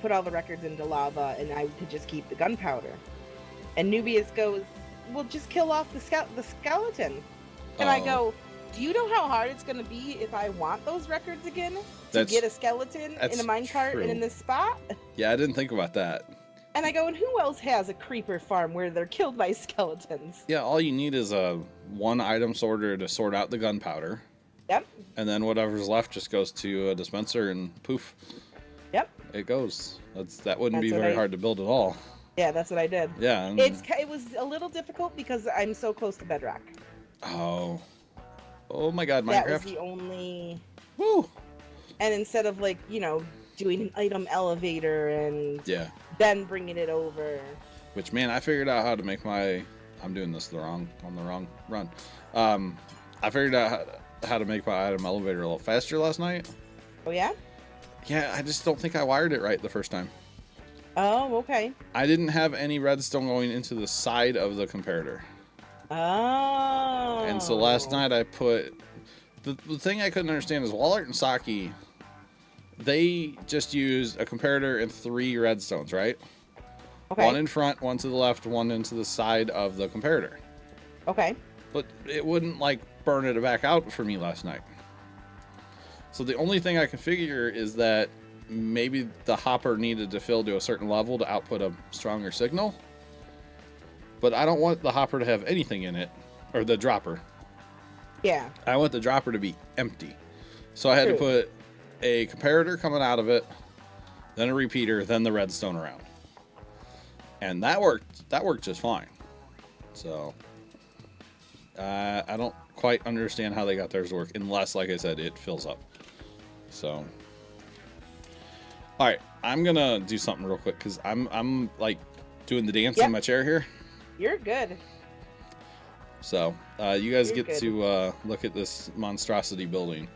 Speaker 2: put all the records into lava and I could just keep the gunpowder. And Nubius goes, well, just kill off the skeleton. And I go, do you know how hard it's going to be if I want those records again to get a skeleton in a minecart and in this spot?
Speaker 1: Yeah, I didn't think about that.
Speaker 2: And I go, and who else has a creeper farm where they're killed by skeletons?
Speaker 1: Yeah, all you need is a one item sorter to sort out the gunpowder.
Speaker 2: Yep.
Speaker 1: And then whatever's left just goes to a dispenser and poof.
Speaker 2: Yep.
Speaker 1: It goes. That wouldn't be very hard to build at all.
Speaker 2: Yeah, that's what I did.
Speaker 1: Yeah.
Speaker 2: It was a little difficult because I'm so close to bedrock.
Speaker 1: Oh my God, Minecraft.
Speaker 2: That was the only.
Speaker 1: Woo.
Speaker 2: And instead of doing an item elevator and then bringing it over.
Speaker 1: Which, man, I figured out how to make I'm doing this on the wrong run. I figured out how to make my item elevator a little faster last night.
Speaker 2: Oh yeah?
Speaker 1: Yeah, I just don't think I wired it right the first time.
Speaker 2: Oh, okay.
Speaker 1: I didn't have any redstone going into the side of the comparator.
Speaker 2: Oh.
Speaker 1: And so last night I put... The thing I couldn't understand is Wallart and Saki, they just used a comparator and 3 redstones, right?
Speaker 2: Okay.
Speaker 1: One in front, one to the left, one into the side of the comparator.
Speaker 2: Okay.
Speaker 1: But it wouldn't, burn it back out for me last night. So the only thing I can figure is that maybe the hopper needed to fill to a certain level to output a stronger signal. But I don't want the hopper to have anything in it, or the dropper.
Speaker 2: Yeah.
Speaker 1: I want the dropper to be empty. So I had to put a comparator coming out of it, then a repeater, then the redstone around. And that worked just fine. So I don't quite understand how they got theirs to work, unless, like I said, it fills up. So all right, I'm gonna do something real quick because I'm doing the dance in my chair here.
Speaker 2: You're good.
Speaker 1: So you guys get to look at this monstrosity building.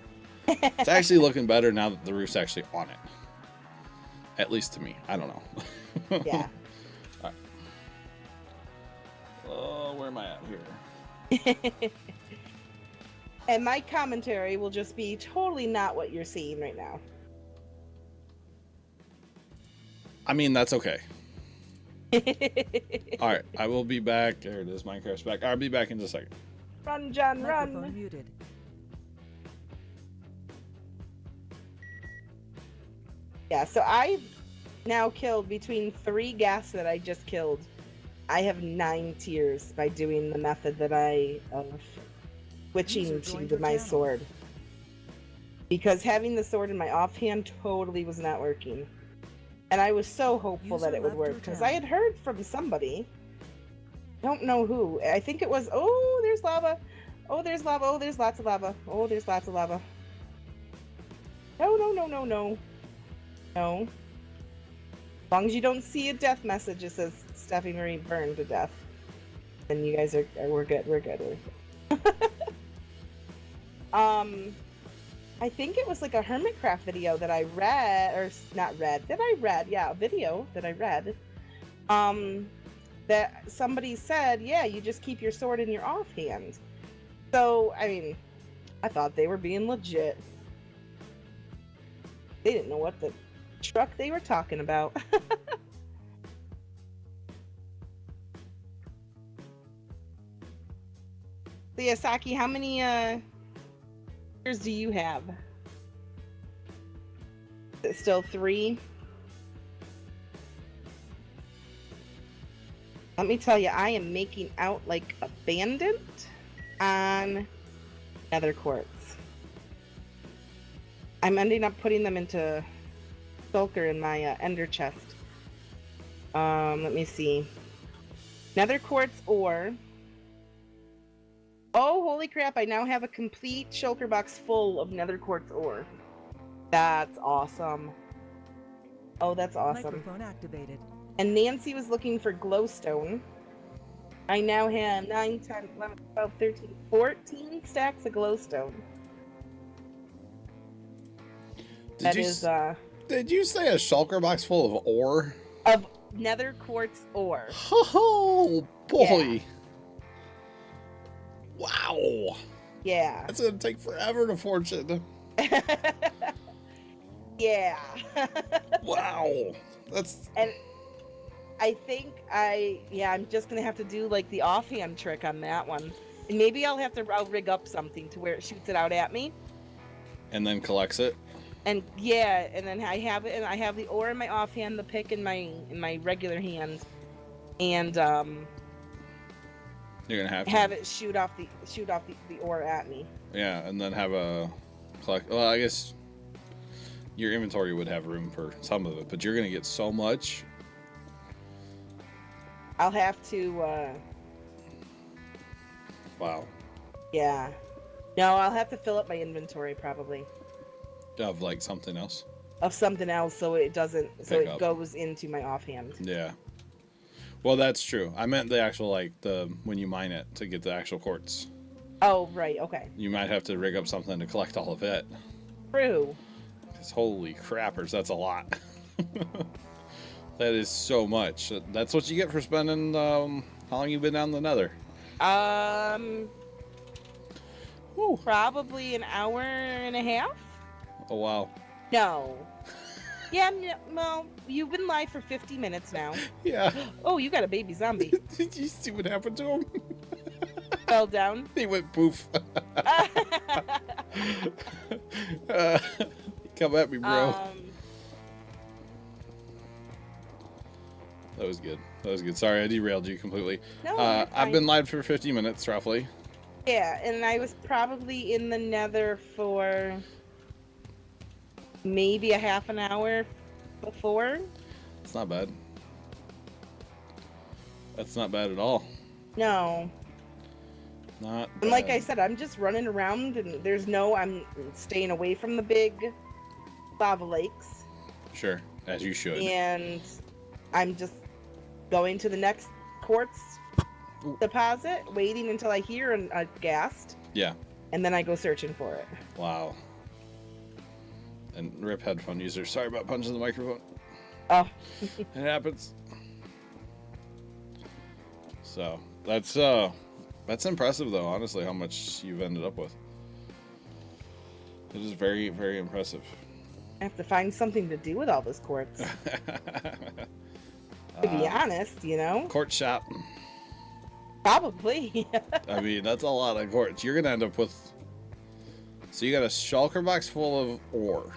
Speaker 1: It's actually looking better now that the roof's actually on it. At least to me. I don't know.
Speaker 2: Yeah.
Speaker 1: All right. Oh, where am I at here?
Speaker 2: And my commentary will just be totally not what you're seeing right now.
Speaker 1: I mean, that's okay. All right, I will be back. There it is. Minecraft's back. I'll be back in just a second.
Speaker 2: Run, John, run.
Speaker 3: Microphone muted.
Speaker 2: Yeah, so I've now killed between 3 ghast that I just killed. I have 9 tiers by doing the method that of switching to my sword. Because having the sword in my offhand totally was not working. And I was so hopeful that it would work, because I had heard from somebody, don't know who, I think it was, oh, there's lava, oh, there's lava, oh, there's lots of lava, oh, there's lots of lava. No, no, no, no, no. No. As long as you don't see a death message that says Steffi Marie burned to death, then you guys we're good, we're good. I think it was like a Hermitcraft video that I read, or not read, that I read, yeah, a video that I read, that somebody said, yeah, you just keep your sword in your offhand. So, I mean, I thought they were being legit. They didn't know what the truck they were talking about. So, yeah, Saki, how many, do you have? Is it still 3? Let me tell you, I am making out like a bandit on nether quartz. I'm ending up putting them into shulker in my ender chest. Let me see. Nether quartz ore. Oh, holy crap, I now have a complete shulker box full of nether quartz ore. That's awesome. Oh, that's awesome.
Speaker 3: Microphone activated.
Speaker 2: And Nancy was looking for glowstone. I now have 9, 10, 11, 12, 13, 14 stacks of glowstone.
Speaker 1: Did you say a shulker box full of ore?
Speaker 2: Of nether quartz ore.
Speaker 1: Oh boy! Yeah. Wow.
Speaker 2: Yeah.
Speaker 1: That's gonna take forever to forge it.
Speaker 2: Yeah.
Speaker 1: Wow. That's.
Speaker 2: And I think I'm just gonna have to do like the offhand trick on that one, and maybe I'll rig up something to where it shoots it out at me,
Speaker 1: and then collects it.
Speaker 2: And yeah, and then I have it, and I have the ore in my offhand, the pick in my regular hand, and
Speaker 1: you're gonna
Speaker 2: have it shoot off the ore at me.
Speaker 1: Yeah, and then have a collect. Well, I guess your inventory would have room for some of it, but you're gonna get so much.
Speaker 2: I'll have to.
Speaker 1: Wow.
Speaker 2: Yeah. No, I'll have to fill up my inventory probably.
Speaker 1: Of like something else.
Speaker 2: Of something else, so it doesn't. So it goes into my offhand.
Speaker 1: Yeah. Well, that's true. I meant the actual when you mine it to get the actual quartz.
Speaker 2: Oh right, okay.
Speaker 1: You might have to rig up something to collect all of it.
Speaker 2: True.
Speaker 1: Because holy crappers, that's a lot. That is so much. That's what you get for spending. How long you been down the Nether?
Speaker 2: Probably an hour and a half.
Speaker 1: Oh wow.
Speaker 2: No. Yeah, well, you've been live for 50 minutes now.
Speaker 1: Yeah.
Speaker 2: Oh, you got a baby zombie.
Speaker 1: Did you see what happened to him?
Speaker 2: Fell down.
Speaker 1: He went poof. Come at me, bro. That was good. That was good. Sorry, I derailed you completely.
Speaker 2: No,
Speaker 1: I've been live for 50 minutes, roughly.
Speaker 2: Yeah, and I was probably in the Nether for maybe a half an hour before.
Speaker 1: It's not bad. That's not bad at all.
Speaker 2: No.
Speaker 1: Not
Speaker 2: And
Speaker 1: bad.
Speaker 2: like I said, I'm just running around, and I'm staying away from the big lava lakes.
Speaker 1: Sure, as you should.
Speaker 2: And I'm just going to the next quartz deposit, waiting until I hear a ghast.
Speaker 1: Yeah.
Speaker 2: And then I go searching for it.
Speaker 1: Wow. And rip headphone user. Sorry about punching the microphone.
Speaker 2: Oh.
Speaker 1: It happens. So that's impressive though, honestly, how much you've ended up with. It is very, very impressive.
Speaker 2: I have to find something to do with all this quartz. To be honest,
Speaker 1: Quartz shop.
Speaker 2: Probably.
Speaker 1: I mean, that's a lot of quartz. You're gonna end up with. So you got a shulker box full of ore.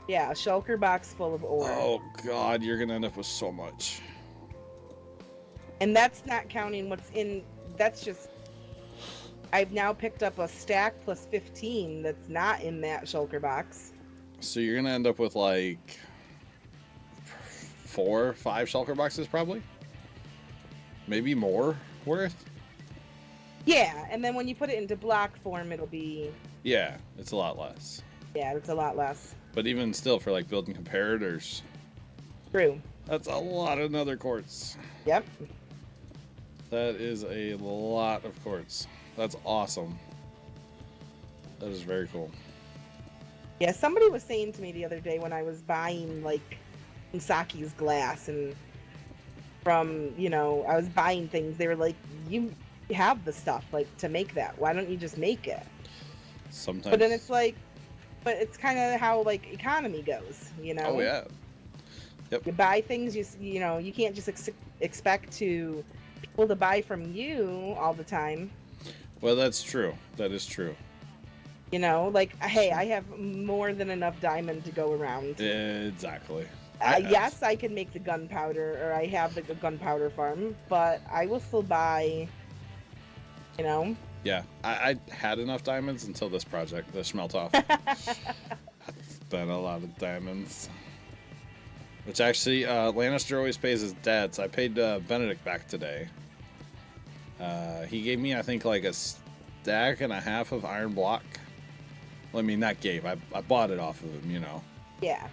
Speaker 2: Yeah, a shulker box full of ore.
Speaker 1: Oh God, you're gonna end up with so much.
Speaker 2: And that's not counting what's in. That's just. I've now picked up a stack plus 15 that's not in that shulker box.
Speaker 1: So you're gonna end up with like 4 or 5 shulker boxes, probably. Maybe more worth.
Speaker 2: Yeah, and then when you put it into block form, it'll be.
Speaker 1: Yeah, it's a lot less.
Speaker 2: Yeah, it's a lot less.
Speaker 1: But even still, for like building comparators.
Speaker 2: True.
Speaker 1: That's a lot of nether quartz.
Speaker 2: Yep.
Speaker 1: That is a lot of quartz. That's awesome. That is very cool.
Speaker 2: Yeah, somebody was saying to me the other day when I was buying like Saki's glass and from, I was buying things, they were like, you have the stuff like to make that. Why don't you just make it?
Speaker 1: Sometimes.
Speaker 2: But then it's like, but it's kind of how like economy goes,
Speaker 1: Oh yeah. Yep.
Speaker 2: You buy things, you can't just expect people to buy from you all the time.
Speaker 1: Well, that's true. That is true.
Speaker 2: Like, hey, I have more than enough diamond to go around.
Speaker 1: Exactly.
Speaker 2: Yes, I can make the gunpowder, or I have the gunpowder farm, but I will still buy,
Speaker 1: Yeah, I had enough diamonds until this project, the smelt off. I spent a lot of diamonds. Which actually, Lannister always pays his debts. I paid Benedict back today. He gave me, I think, like a stack and a half of iron block. Well, I mean, not gave. I bought it off of him,
Speaker 2: Yeah.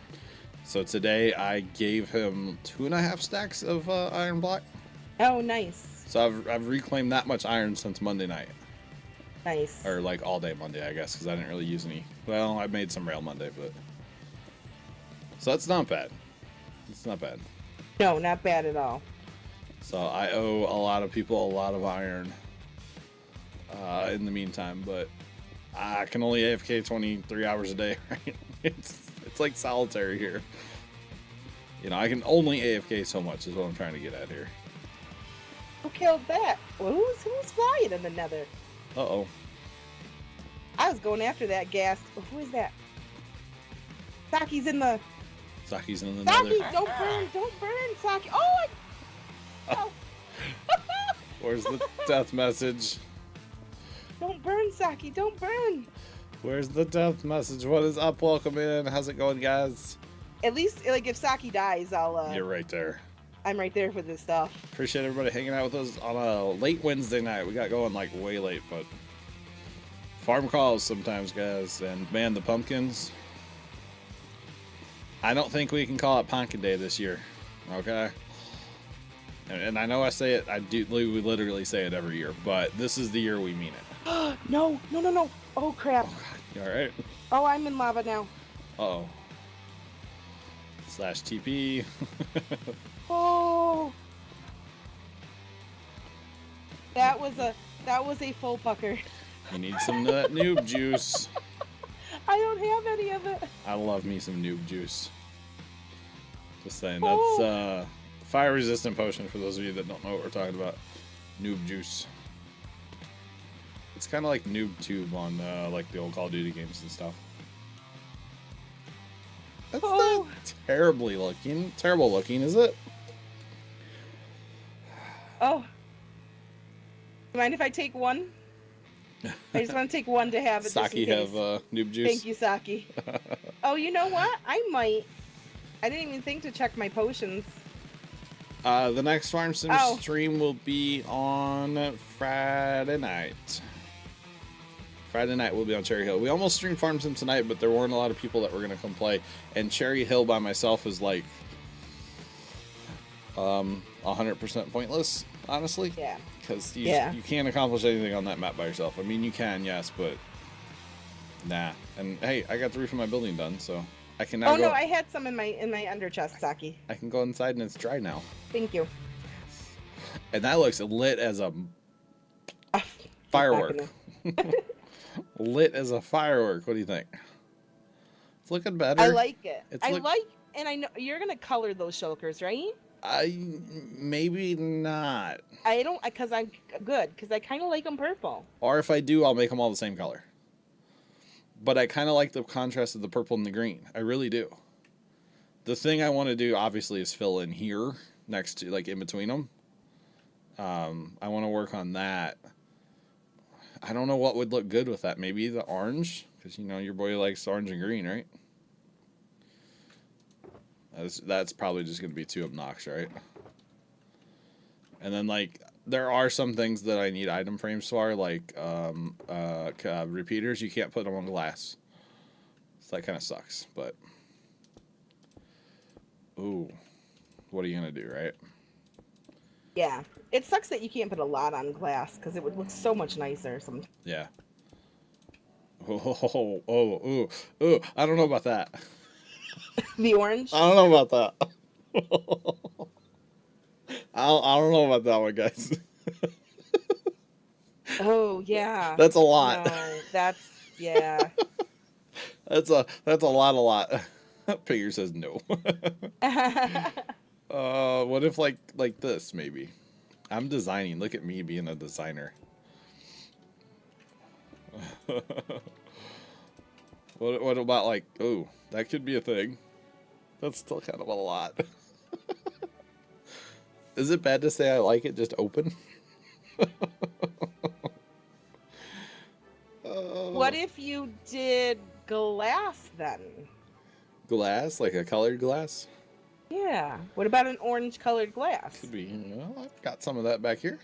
Speaker 1: So today I gave him 2.5 stacks of iron block.
Speaker 2: Oh, nice.
Speaker 1: So I've reclaimed that much iron since Monday night.
Speaker 2: Nice.
Speaker 1: Or like all day Monday, I guess, because I didn't really use any. Well, I made some rail Monday, but. So that's not bad. It's not bad.
Speaker 2: No, not bad at all.
Speaker 1: So I owe a lot of people a lot of iron in the meantime, but I can only AFK 23 hours a day, right? It's like solitary here. You know, I can only AFK so much is what I'm trying to get at here.
Speaker 2: Who killed that? Well, who's flying in the nether?
Speaker 1: Uh-oh.
Speaker 2: I was going after that gas. Who is that? Saki's in the...
Speaker 1: Saki's in the
Speaker 2: Saki,
Speaker 1: nether.
Speaker 2: don't burn, Saki. Oh, oh.
Speaker 1: Where's the death message?
Speaker 2: Don't burn, Saki, don't burn.
Speaker 1: Where's the death message? What is up? Welcome in. How's it going, guys?
Speaker 2: At least, like, if Saki dies, I'll...
Speaker 1: You're right there.
Speaker 2: I'm right there for this stuff.
Speaker 1: Appreciate everybody hanging out with us on a late Wednesday night. We got going like way late, but farm calls sometimes, guys. And man, the pumpkins. I don't think we can call it Pumpkin Day this year. Okay. And I know I say it, we literally say it every year, but this is the year we mean it.
Speaker 2: No. Oh, crap.
Speaker 1: Oh, God. You all right?
Speaker 2: Oh, I'm in lava now.
Speaker 1: Uh-oh. Slash TP.
Speaker 2: Oh. That was a full pucker.
Speaker 1: You need some of that noob juice.
Speaker 2: I don't have any of it.
Speaker 1: I love me some noob juice. Just saying, that's fire resistant potion for those of you that don't know what we're talking about. Noob juice. It's kind of like noob tube on like the old Call of Duty games and stuff. That's not terrible looking, is it?
Speaker 2: Oh. Mind if I take one? I just want to take one to have it.
Speaker 1: Saki have noob juice.
Speaker 2: Thank you, Saki. Oh, you know what? I didn't even think to check my potions.
Speaker 1: The next Farm Sim stream will be on Friday night. Friday night we'll be on Cherry Hill. We almost streamed Farm Sim tonight, but there weren't a lot of people that were going to come play. And Cherry Hill by myself is like 100% pointless, honestly.
Speaker 2: Yeah.
Speaker 1: Because you can't accomplish anything on that map by yourself. I mean, you can, yes, but nah. And hey, I got the roof of my building done, so I can now
Speaker 2: go... no, I had some in my under chest, Saki.
Speaker 1: I can go inside and it's dry now.
Speaker 2: Thank you.
Speaker 1: And that looks lit as a firework. Lit as a firework. What do you think? It's looking better.
Speaker 2: I like it. And I know you're gonna color those shulkers, right?
Speaker 1: Maybe not.
Speaker 2: I don't, because I'm good, because I kind of like them purple.
Speaker 1: Or if I do, I'll make them all the same color. But I kind of like the contrast of the purple and the green. I really do. The thing I want to do, obviously, is fill in here next to, like, in between them. I want to work on that. I don't know what would look good with that. Maybe the orange, because, you know, your boy likes orange and green, right? That's probably just going to be too obnoxious, right? And then, like, there are some things that I need item frames for, like repeaters. You can't put them on glass. So that kind of sucks, but... Ooh. What are you going to do, right?
Speaker 2: Yeah. It sucks that you can't put a lot on glass, because it would look so much nicer.
Speaker 1: Yeah. Ooh. I don't know about that.
Speaker 2: The orange?
Speaker 1: I don't know about that. I don't know about that one, guys.
Speaker 2: Oh, yeah.
Speaker 1: That's a lot.
Speaker 2: No, yeah.
Speaker 1: That's a lot. Pigger says no. What if like this, maybe? I'm designing. Look at me being a designer. What about like, oh, that could be a thing. That's still kind of a lot. Is it bad to say I like it just open?
Speaker 2: What if you did glass then?
Speaker 1: Glass? Like a colored glass?
Speaker 2: Yeah. What about an orange colored glass?
Speaker 1: Could be. Well, I've got some of that back here.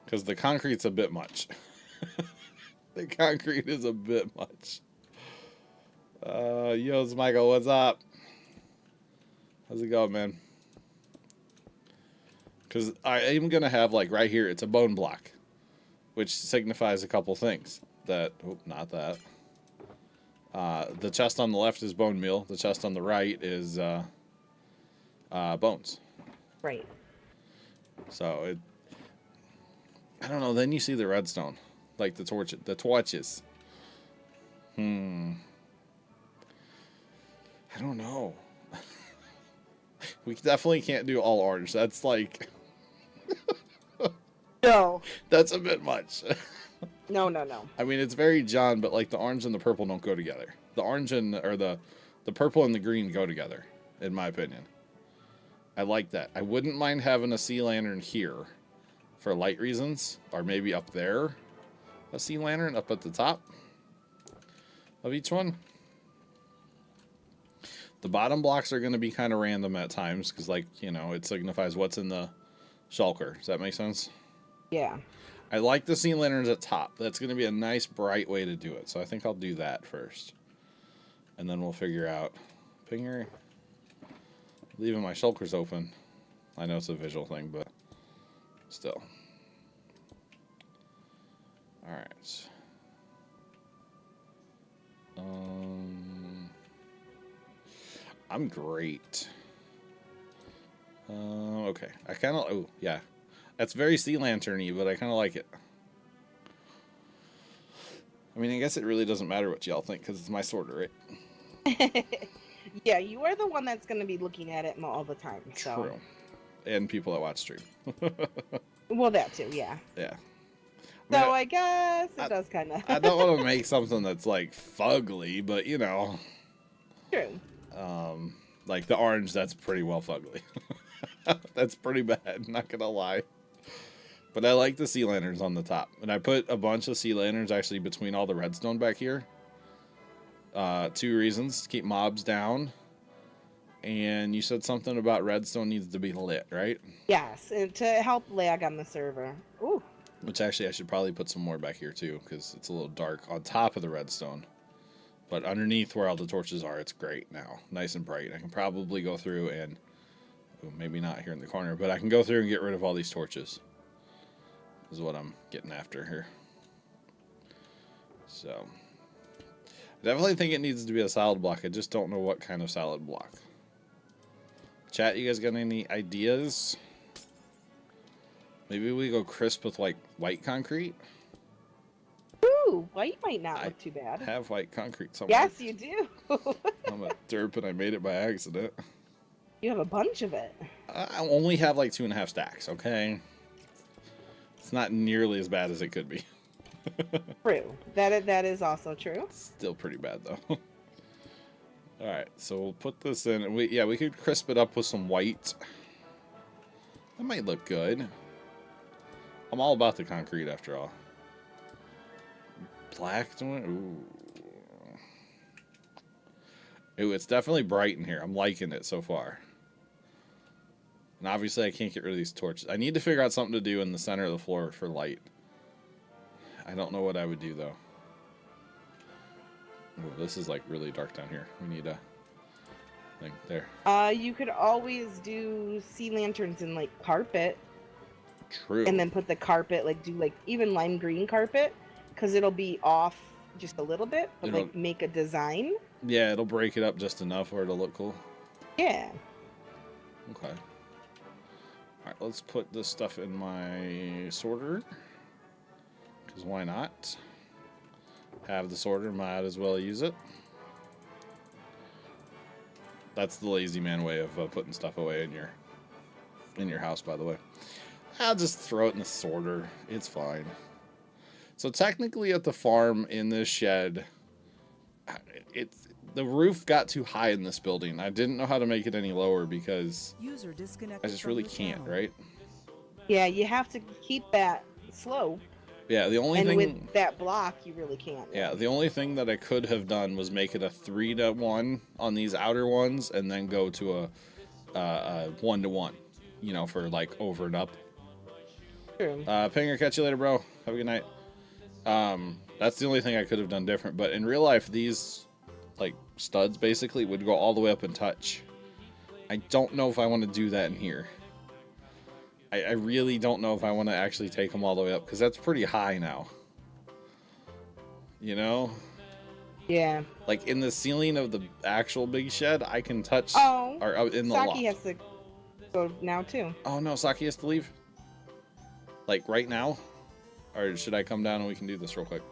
Speaker 1: Because the concrete's a bit much. The concrete is a bit much. Yo, Michael, what's up? How's it going, man? Because I am going to have, like, right here, it's a bone block, which signifies a couple things. That, oh, not that. The chest on the left is bone meal. The chest on the right is bones.
Speaker 2: Right.
Speaker 1: So, I don't know. Then you see the redstone. Like the torches. I don't know. We definitely can't do all orange. That's like...
Speaker 2: No.
Speaker 1: That's a bit much.
Speaker 2: No.
Speaker 1: I mean, it's very John, but like the orange and the purple don't go together. The orange and the purple and the green go together, in my opinion. I like that. I wouldn't mind having a sea lantern here for light reasons, or maybe up there, a sea lantern up at the top of each one. The bottom blocks are going to be kind of random at times because, like, you know, it signifies what's in the shulker. Does that make sense?
Speaker 2: Yeah.
Speaker 1: I like the sea lanterns at top. That's going to be a nice, bright way to do it. So I think I'll do that first. And then we'll figure out... Pinger... Leaving my shulkers open. I know it's a visual thing, but still. Alright. I'm great. Okay. I kind of... Oh, yeah. That's very sea lantern-y, but I kind of like it. I mean, I guess it really doesn't matter what y'all think, because it's my sorter, right?
Speaker 2: Yeah, you are the one that's going to be looking at it all the time. So.
Speaker 1: True. And people that watch stream.
Speaker 2: Well, that too, yeah.
Speaker 1: Yeah.
Speaker 2: So I guess it does kind of.
Speaker 1: I don't want to make something that's like fugly, but you know.
Speaker 2: True.
Speaker 1: Like the orange, that's pretty well fugly. That's pretty bad, not gonna lie. But I like the sea lanterns on the top. And I put a bunch of sea lanterns actually between all the redstone back here. 2 reasons. To keep mobs down. And you said something about redstone needs to be lit, right?
Speaker 2: Yes, and to help lag on the server. Ooh.
Speaker 1: Which actually I should probably put some more back here too, because it's a little dark on top of the redstone. But underneath where all the torches are, it's great now. Nice and bright. I can probably go through and... Ooh, maybe not here in the corner, but I can go through and get rid of all these torches. Is what I'm getting after here. So... I definitely think it needs to be a solid block. I just don't know what kind of solid block. Chat, you guys got any ideas? Maybe we go crisp with like white concrete?
Speaker 2: Ooh, white might not look too bad.
Speaker 1: I have white concrete somewhere.
Speaker 2: Yes, you do.
Speaker 1: I'm a derp and I made it by accident.
Speaker 2: You have a bunch of it.
Speaker 1: I only have like 2.5 stacks, okay? It's not nearly as bad as it could be.
Speaker 2: True. That is also true.
Speaker 1: Still pretty bad though. Alright, so we'll put this in. And we could crisp it up with some white. That might look good. I'm all about the concrete after all. Black. Ooh. Ooh, it's definitely bright in here. I'm liking it so far. And obviously I can't get rid of these torches. I need to figure out something to do in the center of the floor for light. I don't know what I would do though. Ooh, this is like really dark down here. We need a thing there.
Speaker 2: You could always do sea lanterns in like carpet.
Speaker 1: True.
Speaker 2: And then put the carpet, like do like even lime green carpet, because it'll be off just a little bit, but like make a design.
Speaker 1: Yeah, it'll break it up just enough for it to look cool.
Speaker 2: Yeah.
Speaker 1: Okay. Alright, let's put this stuff in my sorter. Because why not? Have the sorter, might as well use it. That's the lazy man way of putting stuff away in your house, by the way. I'll just throw it in the sorter. It's fine. So technically at the farm in this shed, the roof got too high in this building. I didn't know how to make it any lower because I just really can't, right?
Speaker 2: Yeah, you have to keep that slope.
Speaker 1: Yeah, the only thing...
Speaker 2: with that block, you really can't.
Speaker 1: Yeah, the only thing that I could have done was make it a 3-to-1 on these outer ones and then go to a 1-to-1, you know, for like over and up.
Speaker 2: True.
Speaker 1: Pinger, catch you later, bro. Have a good night. That's the only thing I could have done different. But in real life, these like studs basically would go all the way up and touch I don't know if I want to do that in here. I really don't know if I want to actually take them all the way up, because that's pretty high now. You know?
Speaker 2: Yeah.
Speaker 1: Like in the ceiling of the actual big shed, I can touch.
Speaker 2: Oh.
Speaker 1: Or in the
Speaker 2: Saki
Speaker 1: loft.
Speaker 2: has to go now too.
Speaker 1: Oh no, Saki has to leave. Like right now? Or should I come down and we can do this real quick?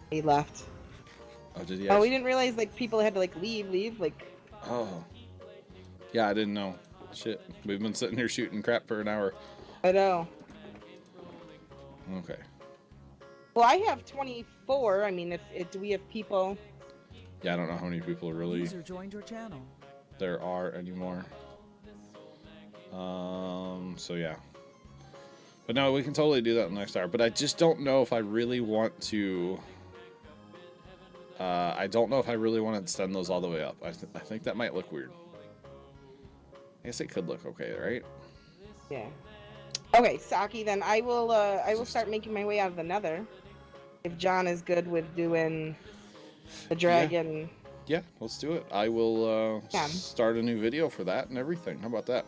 Speaker 2: He left.
Speaker 1: Oh, did he?
Speaker 2: Oh, we didn't realize like people had to like leave. Like.
Speaker 1: Oh. Yeah, I didn't know. Shit, we've been sitting here shooting crap for an hour.
Speaker 2: I know.
Speaker 1: Okay.
Speaker 2: Well, I have 24. I mean, if do we have people?
Speaker 1: Yeah, I don't know how many people really
Speaker 3: User joined your channel.
Speaker 1: there are anymore. So yeah. But no, we can totally do that in the next hour. But I just don't know if I really want to. I don't know if I really want to extend those all the way up. I think that might look weird. I guess it could look okay, right?
Speaker 2: Yeah. Okay, Saki. Then I will start making my way out of the Nether. If John is good with doing the dragon.
Speaker 1: Yeah, let's do it. I will start a new video for that and everything. How about that?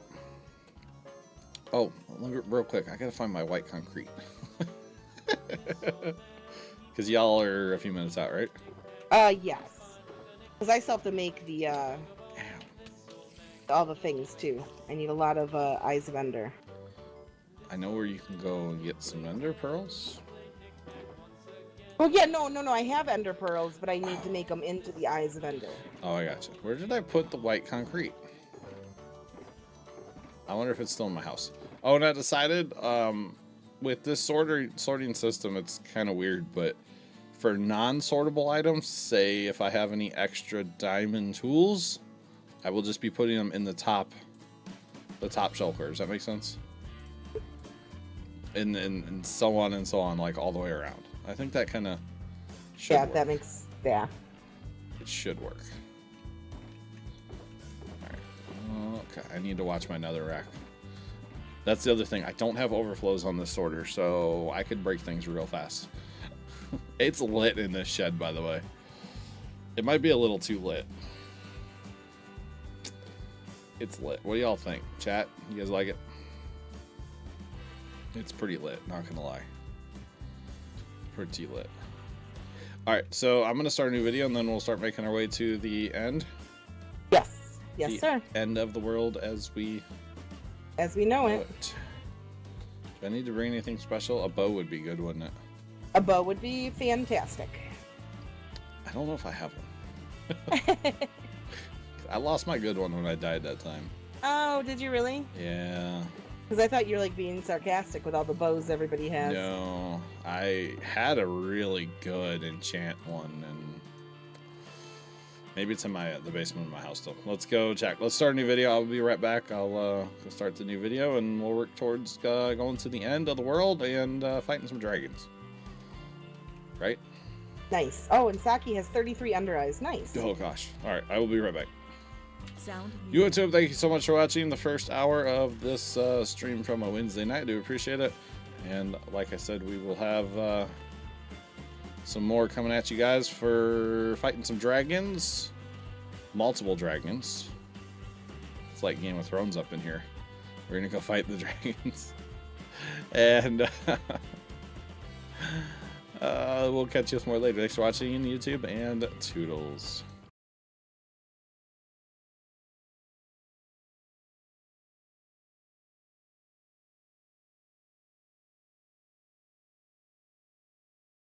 Speaker 1: Oh, real quick, I gotta find my white concrete. Because y'all are a few minutes out, right?
Speaker 2: Yes. Because I still have to make the all the things too. I need a lot of Eyes of Ender.
Speaker 1: I know where you can go and get some Ender pearls.
Speaker 2: Well, yeah, no. I have Ender pearls, but I need to make them into the Eyes of Ender.
Speaker 1: Oh, I gotcha. Where did I put the white concrete? I wonder if it's still in my house. Oh, and I decided with this sorting system, it's kind of weird, but for non-sortable items, say if I have any extra diamond tools, I will just be putting them in the top shulker. Does that make sense? And so on and so on, like all the way around. I think that kind of should work.
Speaker 2: That makes, yeah.
Speaker 1: It should work. Alright. Okay, I need to watch my nether rack. That's the other thing. I don't have overflows on this sorter, so I could break things real fast. It's lit in this shed, by the way. It might be a little too lit. It's lit. What do y'all think? Chat, you guys like it? It's pretty lit, not gonna lie. Pretty lit. Alright, so I'm gonna start a new video and then we'll start making our way to the end.
Speaker 2: Yes. Yes, sir.
Speaker 1: End of the world as we
Speaker 2: know it.
Speaker 1: Do I need to bring anything special? A bow would be good, wouldn't it?
Speaker 2: A bow would be fantastic.
Speaker 1: I don't know if I have one. I lost my good one when I died that time.
Speaker 2: Oh, did you really?
Speaker 1: Yeah.
Speaker 2: Because I thought you were like being sarcastic with all the bows everybody has.
Speaker 1: No, I had a really good enchant one, and maybe it's in the basement of my house still. Let's go check. Let's start a new video. I'll be right back. I'll go start the new video, and we'll work towards going to the end of the world and fighting some dragons. Right?
Speaker 2: Nice. Oh, and Saki has 33 under eyes. Nice.
Speaker 1: Oh gosh. All right, I will be right back.
Speaker 3: Sound
Speaker 1: YouTube, thank you so much for watching the first hour of this stream from a Wednesday night. I do appreciate it. And like I said, we will have some more coming at you guys for fighting some dragons. Multiple dragons. It's like Game of Thrones up in here. We're going to go fight the dragons. And we'll catch you with more later. Thanks for watching YouTube, and toodles.